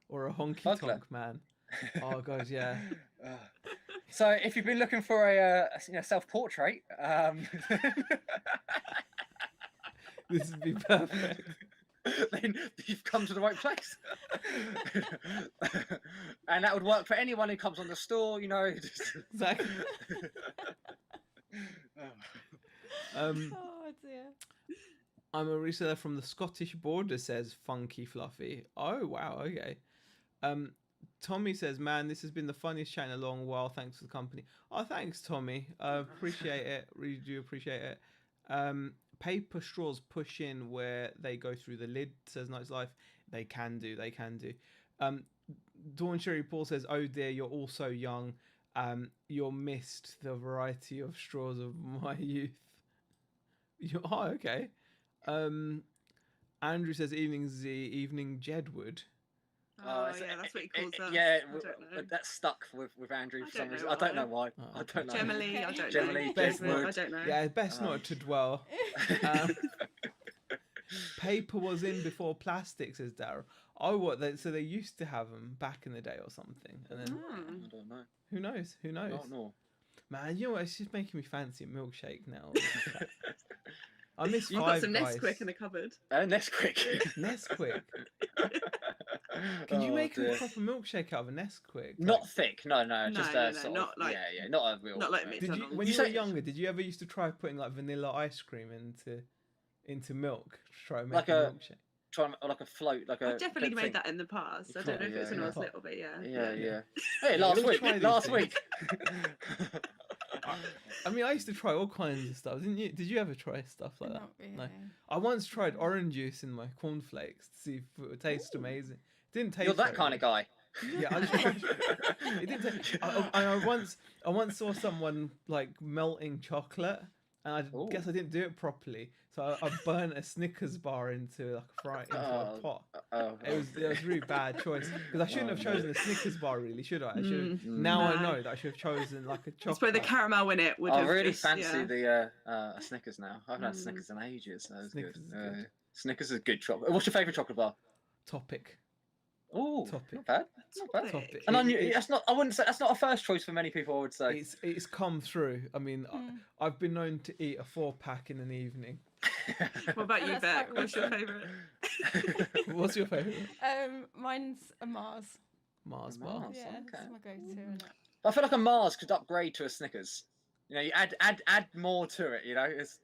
Speaker 1: or a honky tonk man? Oh god, yeah.
Speaker 3: So if you've been looking for a self-portrait,
Speaker 1: this would be perfect.
Speaker 3: Then you've come to the right place. And that would work for anyone who comes on the store,
Speaker 1: Exactly.
Speaker 2: Oh dear.
Speaker 1: I'm a reseller from the Scottish border, says Funky Fluffy. Oh wow, okay. Tommy says, man, this has been the funniest chat in a long while. Thanks for the company. Oh, thanks, Tommy. Appreciate it. Really do appreciate it. Paper straws push in where they go through the lid, says Night's Life. They can do. Dawn Sherry Paul says, oh dear, you're all so young. You're missed the variety of straws of my youth. Oh, okay. Andrew says, evening Z, evening Jedward.
Speaker 4: Oh, yeah, that's what he calls us.
Speaker 3: Yeah, that's stuck with Andrew for some reason. I don't know why. I don't know.
Speaker 4: Generally, I don't know.
Speaker 3: Generally,
Speaker 4: I don't know.
Speaker 1: Yeah, best not to dwell. Paper was in before plastic, says Daryl. Oh, what? So they used to have them back in the day or something, and then
Speaker 3: I don't know.
Speaker 1: Who knows?
Speaker 3: I don't know.
Speaker 1: Man, you know what? It's just making me fancy a milkshake now. I miss
Speaker 4: You've
Speaker 1: Five
Speaker 4: got some
Speaker 1: Guys.
Speaker 4: Nesquik in the cupboard.
Speaker 3: Nesquik.
Speaker 1: Nesquik. Can you make a proper milkshake out of a Nesquik?
Speaker 3: Not thick, no, just
Speaker 4: no,
Speaker 3: sort
Speaker 4: not
Speaker 3: of,
Speaker 4: like
Speaker 3: not a real.
Speaker 4: not like
Speaker 1: Did you,
Speaker 4: McDonald's.
Speaker 1: when you were younger, did you ever used to try putting like vanilla ice cream into milk to try and make
Speaker 3: Like
Speaker 1: a
Speaker 3: a-
Speaker 1: milkshake?
Speaker 3: Try like a float, like a.
Speaker 4: I've definitely
Speaker 3: big
Speaker 4: made
Speaker 3: thing.
Speaker 4: that in the past. I don't know if it was when I was little, but yeah.
Speaker 3: Yeah. Hey,
Speaker 1: Yeah,
Speaker 3: last
Speaker 1: let's
Speaker 3: week.
Speaker 1: try these
Speaker 3: Last
Speaker 1: things.
Speaker 3: week.
Speaker 1: I mean, I used to try all kinds of stuff, didn't you? Did you ever try stuff like that?
Speaker 2: Not really.
Speaker 1: No. I once tried orange juice in my cornflakes to see if it would taste amazing. It didn't taste.
Speaker 3: You're that
Speaker 1: very
Speaker 3: kind of
Speaker 1: good.
Speaker 3: guy.
Speaker 1: Yeah, I just tried. It didn't. I once saw someone like melting chocolate, and I
Speaker 3: Ooh.
Speaker 1: guess I didn't do it properly, so I burnt a Snickers bar into like a pot. It was a really bad choice because I shouldn't have chosen a Snickers bar, really, should I? I should. Now I know that I should have chosen like a chocolate.
Speaker 4: It's where the caramel in it would
Speaker 3: I
Speaker 4: have
Speaker 3: really
Speaker 4: just,
Speaker 3: fancy the Snickers now. I haven't had Snickers in ages. So
Speaker 1: Snickers is good.
Speaker 3: Snickers is good chocolate. What's your favourite chocolate bar?
Speaker 1: Topic.
Speaker 3: Oh,
Speaker 1: Topic.
Speaker 3: not bad. Not bad.
Speaker 1: Topic.
Speaker 3: And that's not. I wouldn't say that's not a first choice for many people. I would say.
Speaker 1: It's come through. I mean, I've been known to eat a 4-pack in an evening.
Speaker 4: What about you,
Speaker 2: That's
Speaker 4: Beck?
Speaker 2: quite
Speaker 4: What's your favourite?
Speaker 1: What's your favourite?
Speaker 2: Mine's a Mars.
Speaker 1: Mars bar.
Speaker 3: Mars.
Speaker 2: Yeah,
Speaker 3: okay.
Speaker 2: that's my go-to. Isn't it?
Speaker 3: I feel like a Mars could upgrade to a Snickers. You know, you add more to it. You know, it's.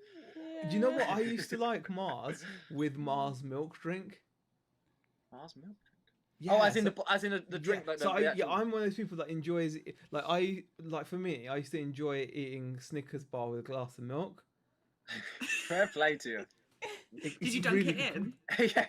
Speaker 1: Do you know what I used to like Mars with Mars milk drink?
Speaker 3: Mars milk.
Speaker 1: Yeah,
Speaker 3: Oh, as in the drink.
Speaker 1: Yeah,
Speaker 3: Like
Speaker 1: so
Speaker 3: the
Speaker 1: I'm one of those people that enjoys it. Like for me, I used to enjoy eating Snickers bar with a glass of milk.
Speaker 3: Fair play to you.
Speaker 4: Did you dunk it in?
Speaker 3: Yeah.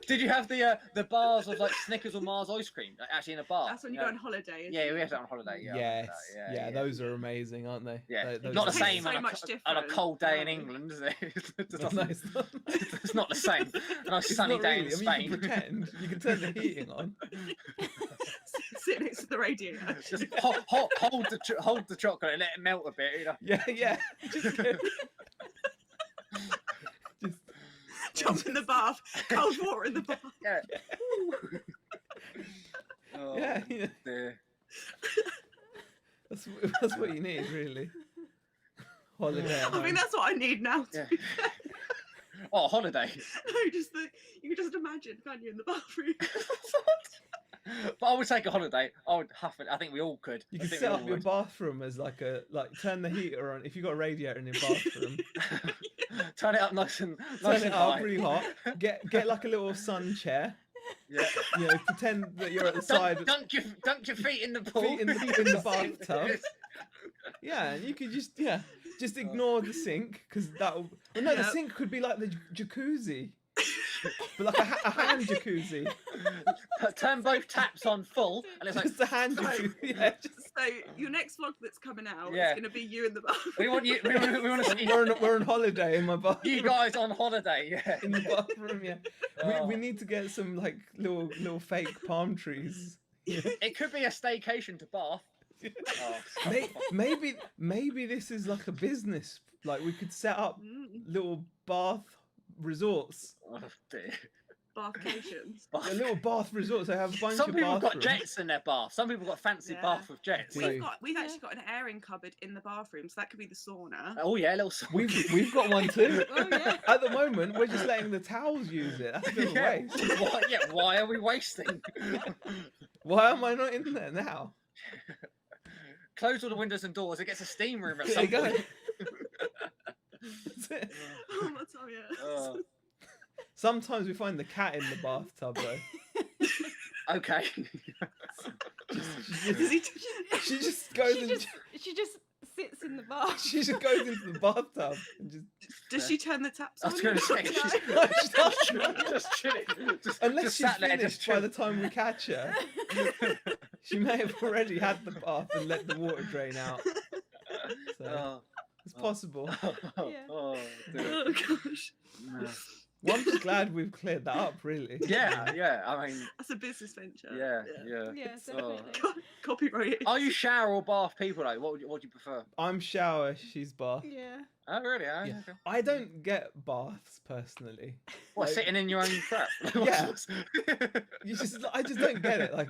Speaker 3: Did you have the bars of like Snickers or Mars ice cream actually in a bar?
Speaker 4: That's when you go on holiday. Isn't
Speaker 3: Yeah,
Speaker 4: it?
Speaker 3: we have that on holiday. Yeah,
Speaker 1: Yes,
Speaker 3: yeah,
Speaker 1: those are amazing, aren't they?
Speaker 3: Yeah,
Speaker 1: Those
Speaker 3: not the
Speaker 1: are
Speaker 3: same
Speaker 4: so
Speaker 3: on,
Speaker 4: much
Speaker 3: on a
Speaker 4: different.
Speaker 3: cold day in
Speaker 4: No.
Speaker 3: England, is it?
Speaker 1: No, it's not.
Speaker 3: It's not the same. On a
Speaker 1: It's
Speaker 3: sunny
Speaker 1: not
Speaker 3: day
Speaker 1: really.
Speaker 3: in
Speaker 1: I mean,
Speaker 3: Spain.
Speaker 1: you can pretend. You can turn the heating on.
Speaker 4: Sit next to the radiator.
Speaker 3: Just hold the chocolate and let it melt a bit. You know?
Speaker 1: Yeah. Just
Speaker 4: Jump in the bath. Cold water in the bath.
Speaker 3: Yeah. Oh,
Speaker 1: yeah.
Speaker 3: dear.
Speaker 1: That's what you need, really. Holiday. At
Speaker 4: I think
Speaker 1: home.
Speaker 4: that's what I need now.
Speaker 3: Yeah. Oh, holiday.
Speaker 4: No, just you can just imagine, can't you, in the bathroom?
Speaker 3: But I would take a holiday. I would huff it. I think we all could.
Speaker 1: You
Speaker 3: I
Speaker 1: can
Speaker 3: think
Speaker 1: set
Speaker 3: we
Speaker 1: up
Speaker 3: all
Speaker 1: your
Speaker 3: would.
Speaker 1: bathroom as turn the heater on. If you've got a radiator in your bathroom,
Speaker 3: Turn it up nice and
Speaker 1: turn
Speaker 3: nice
Speaker 1: it
Speaker 3: and
Speaker 1: up
Speaker 3: high.
Speaker 1: really hot. Get like a little sun chair.
Speaker 3: Yeah.
Speaker 1: Pretend that you're at the side.
Speaker 3: Dunk your feet in the pool.
Speaker 1: Feet in the bathtub. Yeah, and you could just ignore the sink because that'll. Well, no, the
Speaker 4: Yeah.
Speaker 1: sink could be like the jacuzzi, but like a hand jacuzzi.
Speaker 3: Turn both taps on full, and it's like
Speaker 1: Just a hand jacuzzi. Yeah, just,
Speaker 4: So your next vlog that's coming out
Speaker 3: Yeah.
Speaker 4: is going to be you in the bathroom.
Speaker 3: we want you. We want to see
Speaker 1: we're on holiday in my bathroom.
Speaker 3: you guys on holiday. Yeah.
Speaker 1: In the bathroom, yeah.
Speaker 3: Oh.
Speaker 1: We need to get some like little fake palm trees. Yeah.
Speaker 3: It could be a staycation to Bath. Oh,
Speaker 1: Maybe this is like a business. Like we could set up little bath resorts.
Speaker 3: oh dear.
Speaker 4: Bathcations.
Speaker 1: A little bath resort. So have a bunch
Speaker 3: Some
Speaker 1: of
Speaker 3: people have got
Speaker 1: bathrooms.
Speaker 3: jets in their bath. Some people got fancy
Speaker 4: Yeah.
Speaker 3: bath with jets.
Speaker 1: We-
Speaker 4: We've actually got an airing cupboard in the bathroom, so that could be the sauna.
Speaker 3: Oh yeah, little.
Speaker 1: We've got one too.
Speaker 2: Oh, yeah.
Speaker 1: At the moment, we're just letting the towels use it. That's a bit of a
Speaker 3: Yeah.
Speaker 1: waste.
Speaker 3: Why are we wasting?
Speaker 1: Why am I not in there now?
Speaker 3: Close all the windows and doors. It gets a steam room at
Speaker 1: There
Speaker 3: some
Speaker 1: you go.
Speaker 3: point.
Speaker 1: That's it.
Speaker 4: Oh, my tummy hurts.
Speaker 3: Oh,
Speaker 1: Sometimes we find the cat in the bathtub though.
Speaker 3: okay.
Speaker 4: Does he
Speaker 1: She just goes
Speaker 2: She just sits in the bath.
Speaker 1: she just goes into the bathtub and just
Speaker 4: Does she turn the taps
Speaker 3: I
Speaker 4: on?
Speaker 3: was going to say
Speaker 4: No.
Speaker 3: just chilling.
Speaker 1: unless
Speaker 3: just
Speaker 1: she's
Speaker 3: sat there,
Speaker 1: finished
Speaker 3: just
Speaker 1: by the
Speaker 3: chilling.
Speaker 1: time we catch her. She may have already had the bath and let the water drain out. So
Speaker 3: Oh,
Speaker 1: it's possible.
Speaker 3: oh,
Speaker 2: Yeah.
Speaker 3: oh, dear.
Speaker 4: Oh gosh,
Speaker 1: Well, I'm just glad we've cleared that up, really.
Speaker 3: Yeah. I mean,
Speaker 4: that's a business venture.
Speaker 3: yeah.
Speaker 2: Yeah,
Speaker 3: Oh.
Speaker 2: definitely.
Speaker 4: Copyrighted.
Speaker 3: Are you shower or bath people though? What do you prefer?
Speaker 1: I'm shower, she's bath.
Speaker 2: Yeah.
Speaker 3: Oh really? Oh,
Speaker 1: Yeah.
Speaker 3: okay.
Speaker 1: I don't get baths personally.
Speaker 3: What,
Speaker 1: Like,
Speaker 3: sitting in your own crap?
Speaker 1: Yeah. I just don't get it. Like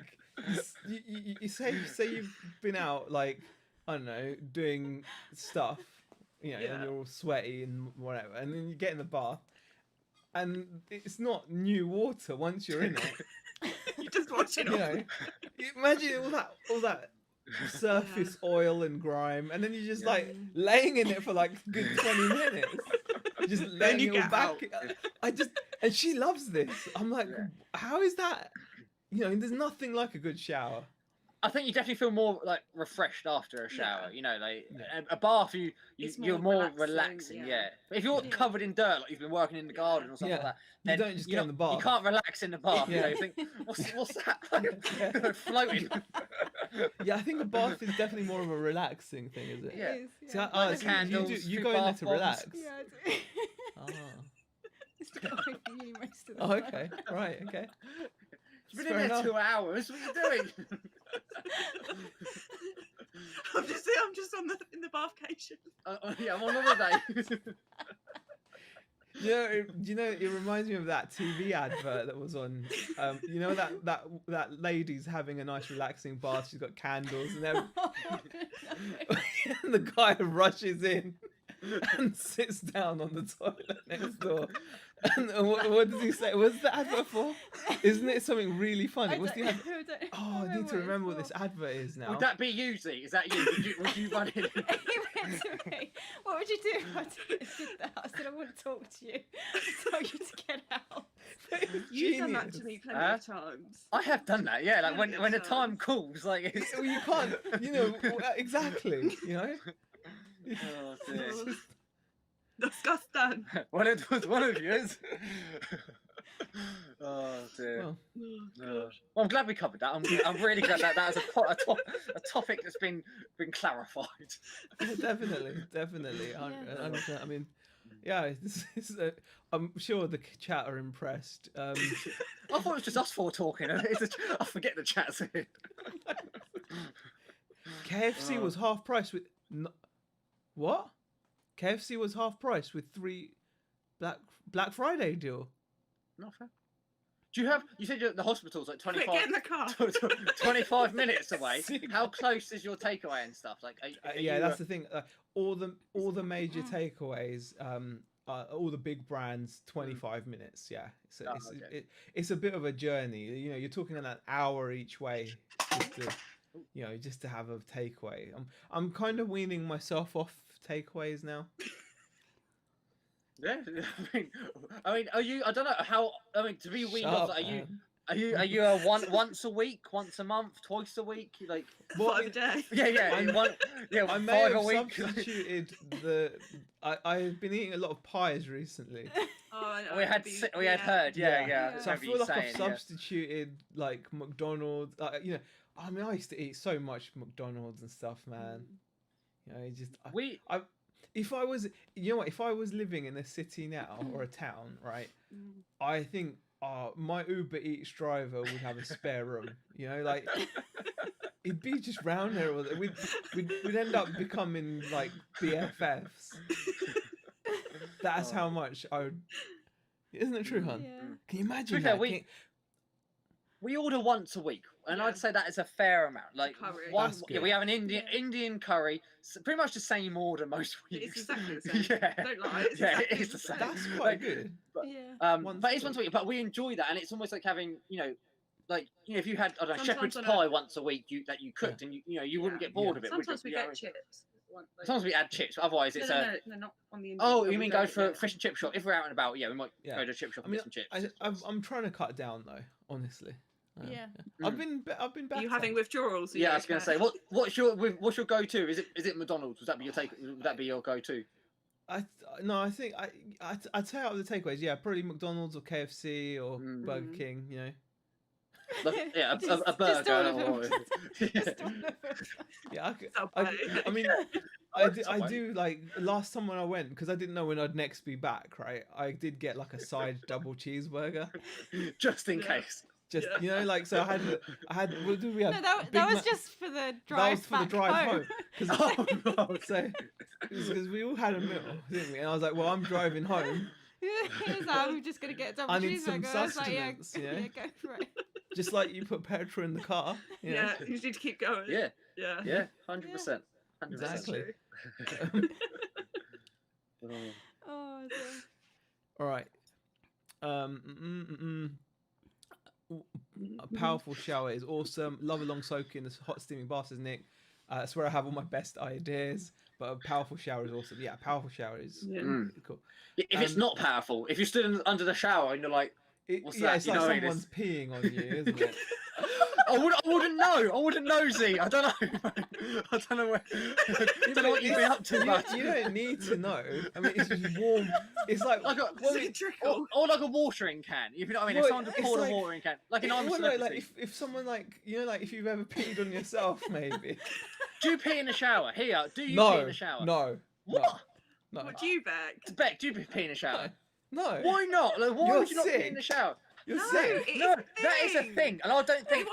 Speaker 1: you say you've been out, like, I don't know, doing stuff, you know, and you're all sweaty and whatever, and then you get in the bath, and it's not new water once you're in it.
Speaker 4: You just watch it.
Speaker 1: You know, imagine all that surface oil and grime, and then you're just like laying in it for like a good 20 minutes, just letting it all back. And she loves this. I'm like, how is that? You know, there's nothing like a good shower.
Speaker 3: I think you definitely feel more like refreshed after a shower. You know, like a bath, you're more relaxing. If you're covered in dirt, like you've been working in the garden or something like that, then
Speaker 1: you don't just get in the bath.
Speaker 3: You can't relax in the bath. You know, you think, what's that? Like, floating.
Speaker 1: Yeah, I think a bath is definitely more of a relaxing thing, is it?
Speaker 3: Yeah.
Speaker 2: It is, yeah.
Speaker 3: Like the candles,
Speaker 1: you go in there to relax.
Speaker 2: Yeah, I do. It's to get away from you most of the time.
Speaker 1: Okay, right, okay.
Speaker 3: You've been in there 2 hours. What are you doing?
Speaker 4: I'm just in the bath cation.
Speaker 3: Yeah, I'm on holiday.
Speaker 1: You know, it reminds me of that TV advert that was on. You know that lady's having a nice relaxing bath. She's got candles and everything. And the guy rushes in and sits down on the toilet next door. And what does he say? What's the advert for? Isn't it something really funny? What's the advert? I need to remember what this advert is now.
Speaker 3: Would that be you, Z? Is that you? Would you run in?
Speaker 2: He went to me. What would you do if I did that? I said I wouldn't talk to you. I told you to get out.
Speaker 4: You've done that to me plenty of times.
Speaker 3: I have done that, yeah. Like when the time calls, like it's...
Speaker 1: Well, you can't. You know exactly. You know.
Speaker 3: Oh dear.
Speaker 4: Disgusting.
Speaker 3: Well, it was one of yours. Oh dear. Well, I'm glad we covered that. I'm really glad that was a topic that's been clarified.
Speaker 1: Yeah, definitely. I mean, yeah. I'm sure the chat are impressed. I
Speaker 3: thought it was just us four talking. I forget the chat's here.
Speaker 1: KFC was half price with what? KFC was half price with 3 Black Friday deal.
Speaker 3: Not fair. Do you have? You said the hospital's like 25.
Speaker 4: Quick, get in the car.
Speaker 3: 25 minutes away. How close is your takeaway and stuff? Like,
Speaker 1: that's the thing. All the major takeaways, all the big brands, 25 minutes. Yeah, so it's a bit of a journey. You know, you're talking an hour each way, just to have a takeaway. I'm kind of weaning myself off takeaways now.
Speaker 3: Yeah, I mean, are you? I don't know how. I mean, to be weaned off, are you a once a week, once a month, twice a week, like
Speaker 4: what a day?
Speaker 3: Yeah.
Speaker 1: I may have substituted the. I've been eating a lot of pies recently.
Speaker 3: We had heard, yeah.
Speaker 1: So I feel like I've substituted like McDonald's. You know, I mean, I used to eat so much McDonald's and stuff, man. You know, if I was living in a city now or a town, right? I think my Uber Eats driver would have a spare room. You know, like it'd be just round there. We'd end up becoming like BFFs. That's how much I would. Isn't it true, hon?
Speaker 2: Yeah.
Speaker 1: Can you imagine that?
Speaker 3: We order once a week, and I'd say that is a fair amount. Like we have an Indian curry, pretty much the same order most weeks.
Speaker 4: It's exactly the same.
Speaker 3: Yeah,
Speaker 4: don't lie.
Speaker 3: It is the same.
Speaker 1: That's quite good.
Speaker 3: But, but it's once a week. But we enjoy that, and it's almost like having, if you had shepherd's pie once a week that you cooked, and you wouldn't get bored of it.
Speaker 4: Sometimes we get chips.
Speaker 3: Sometimes we add chips, otherwise it's
Speaker 4: no, not on the Indian.
Speaker 3: Oh, you mean go for a fish and chip shop? If we're out and about, we might go to a chip shop and get some chips.
Speaker 1: I'm trying to cut down though, honestly.
Speaker 2: Yeah.
Speaker 1: I've been better.
Speaker 4: Are you having withdrawals?
Speaker 3: Yeah, I was going to say, what's your go-to? Is it McDonald's? Would that be your go-to?
Speaker 1: I think I'd say out of the takeaways, probably McDonald's or KFC or Burger King. You know.
Speaker 3: A burger.
Speaker 1: I mean, I do like last time when I went, because I didn't know when I'd next be back. Right, I did get like a side double cheeseburger,
Speaker 3: just in case.
Speaker 1: Just so I had. What did we have?
Speaker 2: No, that was just for the drive.
Speaker 1: That was for the drive home. Because we all had a meal, didn't we? And I was like, well, I'm driving home.
Speaker 2: He was like, I'm just gonna get a double cheeseburger.
Speaker 1: I need some sustenance.
Speaker 2: Yeah, go for it.
Speaker 1: Just like you put petrol in the car. You know?
Speaker 4: Yeah, you just need to keep going.
Speaker 3: Yeah,
Speaker 4: Yeah.
Speaker 3: 100%.
Speaker 1: Exactly.
Speaker 2: Oh, dear.
Speaker 1: All right. A powerful shower is awesome. Love a long soak in the hot steaming bath, says Nick. That's where I have all my best ideas. But a powerful shower is awesome. Yeah, a powerful shower is cool.
Speaker 3: If it's not powerful, if you stood under the shower and you're like, what's that?
Speaker 1: It's like someone's peeing on you, isn't it?
Speaker 3: I wouldn't know. I wouldn't know, Z. I don't know. I don't know what you've been up to.
Speaker 1: You don't need to know. I mean, it's just warm. It's like
Speaker 3: a
Speaker 4: trickle.
Speaker 3: or like a watering can. If you know what I mean. If someone poured a watering can, like an arm celebrity.
Speaker 1: Like if someone like if you've ever peed on yourself, maybe.
Speaker 3: Do you pee in the shower? Here, do you pee in the shower?
Speaker 1: No.
Speaker 3: What?
Speaker 1: No.
Speaker 4: What do you, Beck?
Speaker 3: Beck, do you pee in the shower?
Speaker 1: No.
Speaker 3: Why not? Like, why would you not pee in the shower?
Speaker 1: You're sick.
Speaker 3: No, that is a thing, and I don't think.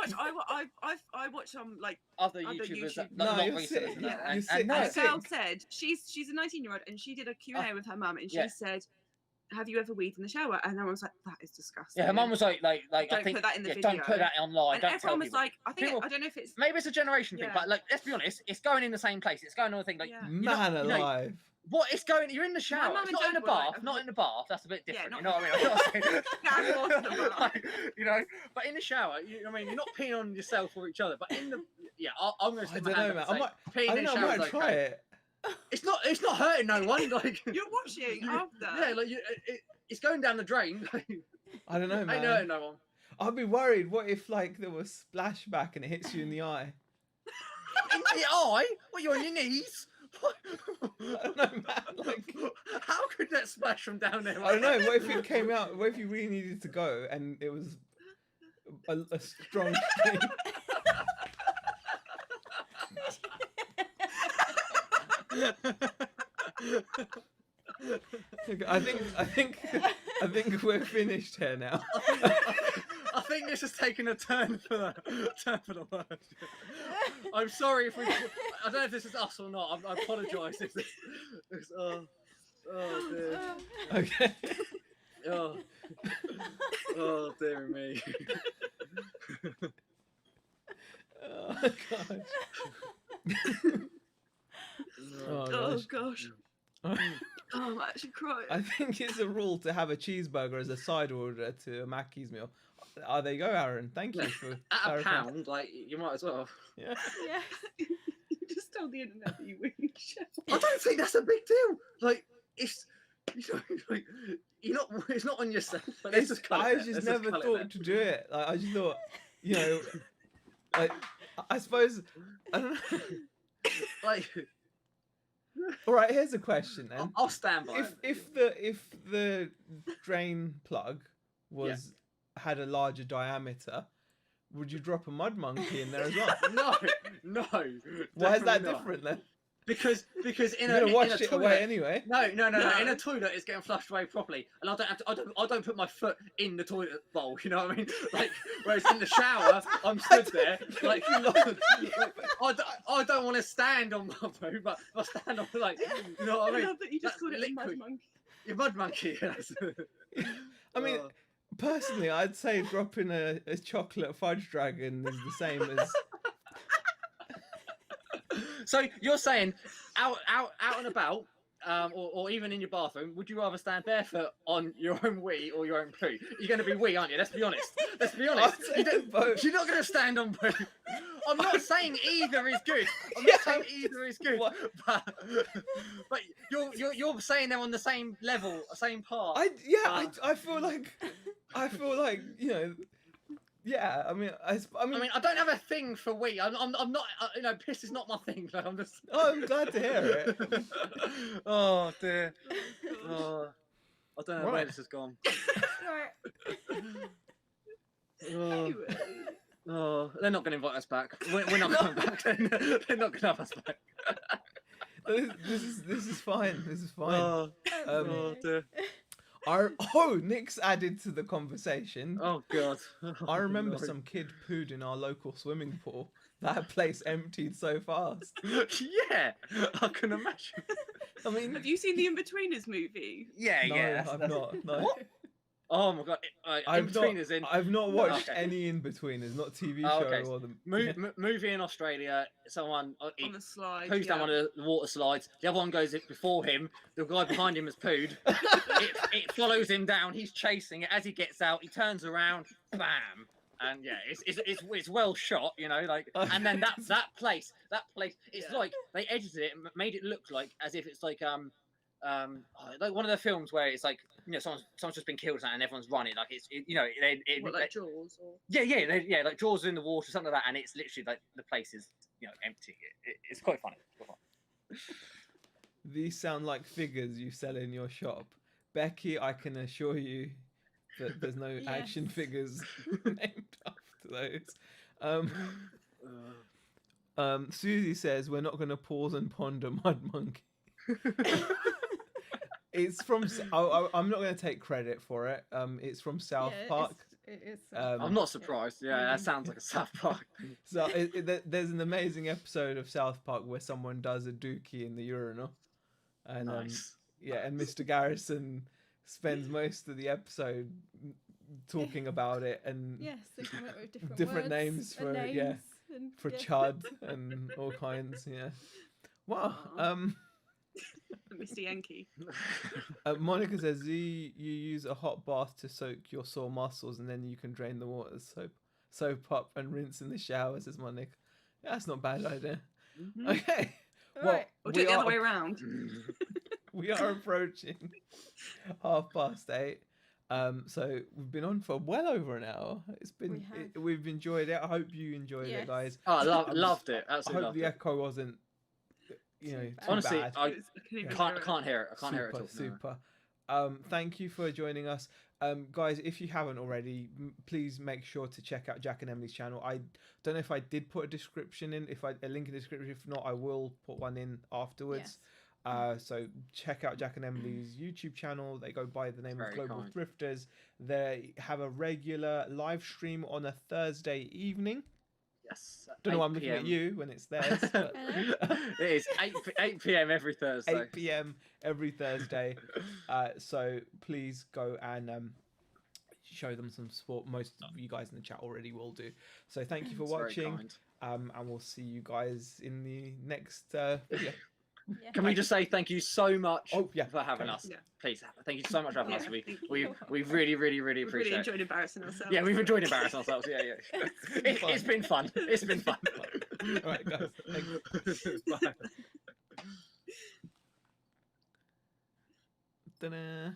Speaker 4: I watch some like
Speaker 3: other YouTubers that
Speaker 1: no,
Speaker 3: not
Speaker 1: you're
Speaker 3: recent.
Speaker 1: sick.
Speaker 3: Yeah.
Speaker 1: You're sick.
Speaker 4: And a girl said she's a 19-year-old and she did a Q&A with her mum and she said, "Have you ever weed in the shower?" And I was like, "That is disgusting."
Speaker 3: Yeah, her mum was like,
Speaker 4: don't
Speaker 3: I think,
Speaker 4: put that in the video.
Speaker 3: Don't put that online.
Speaker 4: And
Speaker 3: don't
Speaker 4: everyone
Speaker 3: tell
Speaker 4: was like, I don't know if it's
Speaker 3: maybe it's a generation thing, but like, let's be honest, it's going in the same place. It's going on a thing like
Speaker 1: man alive.
Speaker 3: What it's going? You're in the shower. It's not in the bath. Not in the bath. That's a bit different. You know what I mean? I'm not saying, like, but in the shower, I mean, you're not peeing on yourself or each other. But in the I'm going to stick my hand up and say, peeing in the shower is okay.
Speaker 1: Try it.
Speaker 3: It's not hurting no one. Like
Speaker 4: you're washing after.
Speaker 3: Yeah, like it's going down the drain.
Speaker 1: I don't know, man.
Speaker 3: Ain't hurting no one.
Speaker 1: I'd be worried. What if like there was splashback and it hits you in the eye?
Speaker 3: In the eye? What, you're on your knees?
Speaker 1: I don't know, man. Like,
Speaker 3: how could that splash from down there?
Speaker 1: I don't know. What if it came out? What if you really needed to go and it was a strong stream? I think we're finished here now.
Speaker 3: I think this has taken a turn for the worst. I'm sorry if we. I don't know if this is us or not. I apologise. Oh dear.
Speaker 1: Okay.
Speaker 3: Oh dear me.
Speaker 1: Oh gosh.
Speaker 4: Oh gosh. Oh, I'm actually crying.
Speaker 1: I think it's a rule to have a cheeseburger as a side order to a Mackey's meal. Oh, there you go, Aaron. Thank you for
Speaker 3: at a pound. Like you might as well.
Speaker 1: Yeah.
Speaker 2: Yeah.
Speaker 4: You just told the internet that you were in shower.
Speaker 3: I don't think that's a big deal. Like it's. Like, you're not. It's not on yourself. Like,
Speaker 1: I just never thought to do it. Like, I just thought, like I suppose I don't know.
Speaker 3: Like.
Speaker 1: All right, here's a question then.
Speaker 3: I'll stand by
Speaker 1: if the drain plug had a larger diameter, would you drop a mud monkey in there as well?
Speaker 3: No.
Speaker 1: Why is that different then?
Speaker 3: Because in
Speaker 1: You're
Speaker 3: a
Speaker 1: gonna wash
Speaker 3: in a
Speaker 1: it
Speaker 3: toilet,
Speaker 1: away anyway.
Speaker 3: No. In a toilet, it's getting flushed away properly, and I don't put my foot in the toilet bowl. You know what I mean? Like, whereas in the shower, I'm stood there. Like, I don't want to stand on my poo, but I stand on like, you know what I mean?
Speaker 4: I love that you just called it a mud monkey.
Speaker 3: Your mud monkey. Yes.
Speaker 1: I mean, personally, I'd say dropping a chocolate fudge dragon is the same as.
Speaker 3: So you're saying out and about, or even in your bathroom, would you rather stand barefoot on your own wee or your own poo? You're going to be wee, aren't you? Let's be honest. You're not going to stand on poo. I'm not saying either is good. I'm not saying either is good. But you're saying they're on the same level, same part.
Speaker 1: I feel like Yeah, I mean, I
Speaker 3: I don't have a thing for wee. I'm not. Piss is not my thing. Like, I'm just.
Speaker 1: Oh, I'm glad to hear it.
Speaker 3: Oh dear. Oh, I don't know where this has gone. Oh, they're not going to invite us back. We're not coming back. They're not going to have us back.
Speaker 1: This is fine. This is fine.
Speaker 3: Oh dear.
Speaker 1: Nick's added to the conversation.
Speaker 3: Oh god.
Speaker 1: I remember some kid pooed in our local swimming pool. That place emptied so fast.
Speaker 3: Yeah, I can imagine.
Speaker 1: I mean,
Speaker 4: have you seen the In-Betweeners movie?
Speaker 3: Yeah,
Speaker 1: no,
Speaker 3: yeah.
Speaker 1: I've not. No.
Speaker 3: What? Oh my god!
Speaker 1: I've not watched any In-Betweeners, not TV show or the
Speaker 3: movie in Australia. Someone
Speaker 4: on the slide,
Speaker 3: poos down one of the water slides. The other one goes before him. The guy behind him has pooed. it follows him down. He's chasing it. As he gets out, he turns around. Bam! And yeah, it's well shot, you know. Like, and then that place. It's like they edited it and made it look like as if it's like one of the films where it's like, you know, someone's just been killed and everyone's running, like
Speaker 4: like Jaws or
Speaker 3: like Jaws in the water, something like that, and it's literally like the place is, you know, empty. It's quite funny.
Speaker 1: These sound like figures you sell in your shop, Becky. I can assure you that there's no action figures named after those. Susie says we're not going to pause and ponder Mud Monkey. It's from. I'm not going to take credit for it. It's from South Park.
Speaker 2: It is.
Speaker 3: I'm not surprised. Yeah, that sounds like a South Park.
Speaker 1: So there's an amazing episode of South Park where someone does a dookie in the urinal, and
Speaker 3: nice.
Speaker 1: And Mr. Garrison spends most of the episode talking about it, and
Speaker 2: they come up with
Speaker 1: different names for chud and all kinds. Yeah. Wow.
Speaker 4: Mr. Yankee.
Speaker 1: Monica says you use a hot bath to soak your sore muscles and then you can drain the water, soap up and rinse in the shower, says Monica. Yeah, that's not a bad idea. Mm-hmm. Okay.
Speaker 2: Right.
Speaker 4: We'll do it the other way around.
Speaker 1: We are approaching 8:30. So we've been on for well over an hour. We've enjoyed it. I hope you enjoyed it, guys.
Speaker 3: Oh, loved it. Absolutely.
Speaker 1: I hope the echo wasn't, you know, too
Speaker 3: honestly
Speaker 1: bad.
Speaker 3: I can't hear it. I can't hear it at all.
Speaker 1: Super. Thank you for joining us, guys. If you haven't already, please make sure to check out Jack and Emily's channel. I don't know if I did put a description in, a link in the description. If not, I will put one in afterwards. So check out Jack and Emily's YouTube channel. They go by the name of Global Thrifters. They have a regular live stream on a Thursday evening.
Speaker 3: Yes.
Speaker 1: Don't know why I'm looking at you when it's theirs. But
Speaker 3: it is 8 p.m. every Thursday.
Speaker 1: 8 p.m. every Thursday. So please go and show them some support. Most of you guys in the chat already will do. So thank you for watching. And we'll see you guys in the next video.
Speaker 3: Can we just say thank you so much for having us? Yeah. Please, thank you so much for having us. We really appreciate it.
Speaker 4: We've really enjoyed embarrassing ourselves.
Speaker 3: Yeah, we've enjoyed embarrassing ourselves. Yeah. It's been fun. It's been fun.
Speaker 1: All right, guys. Thanks. Bye. Ta-da.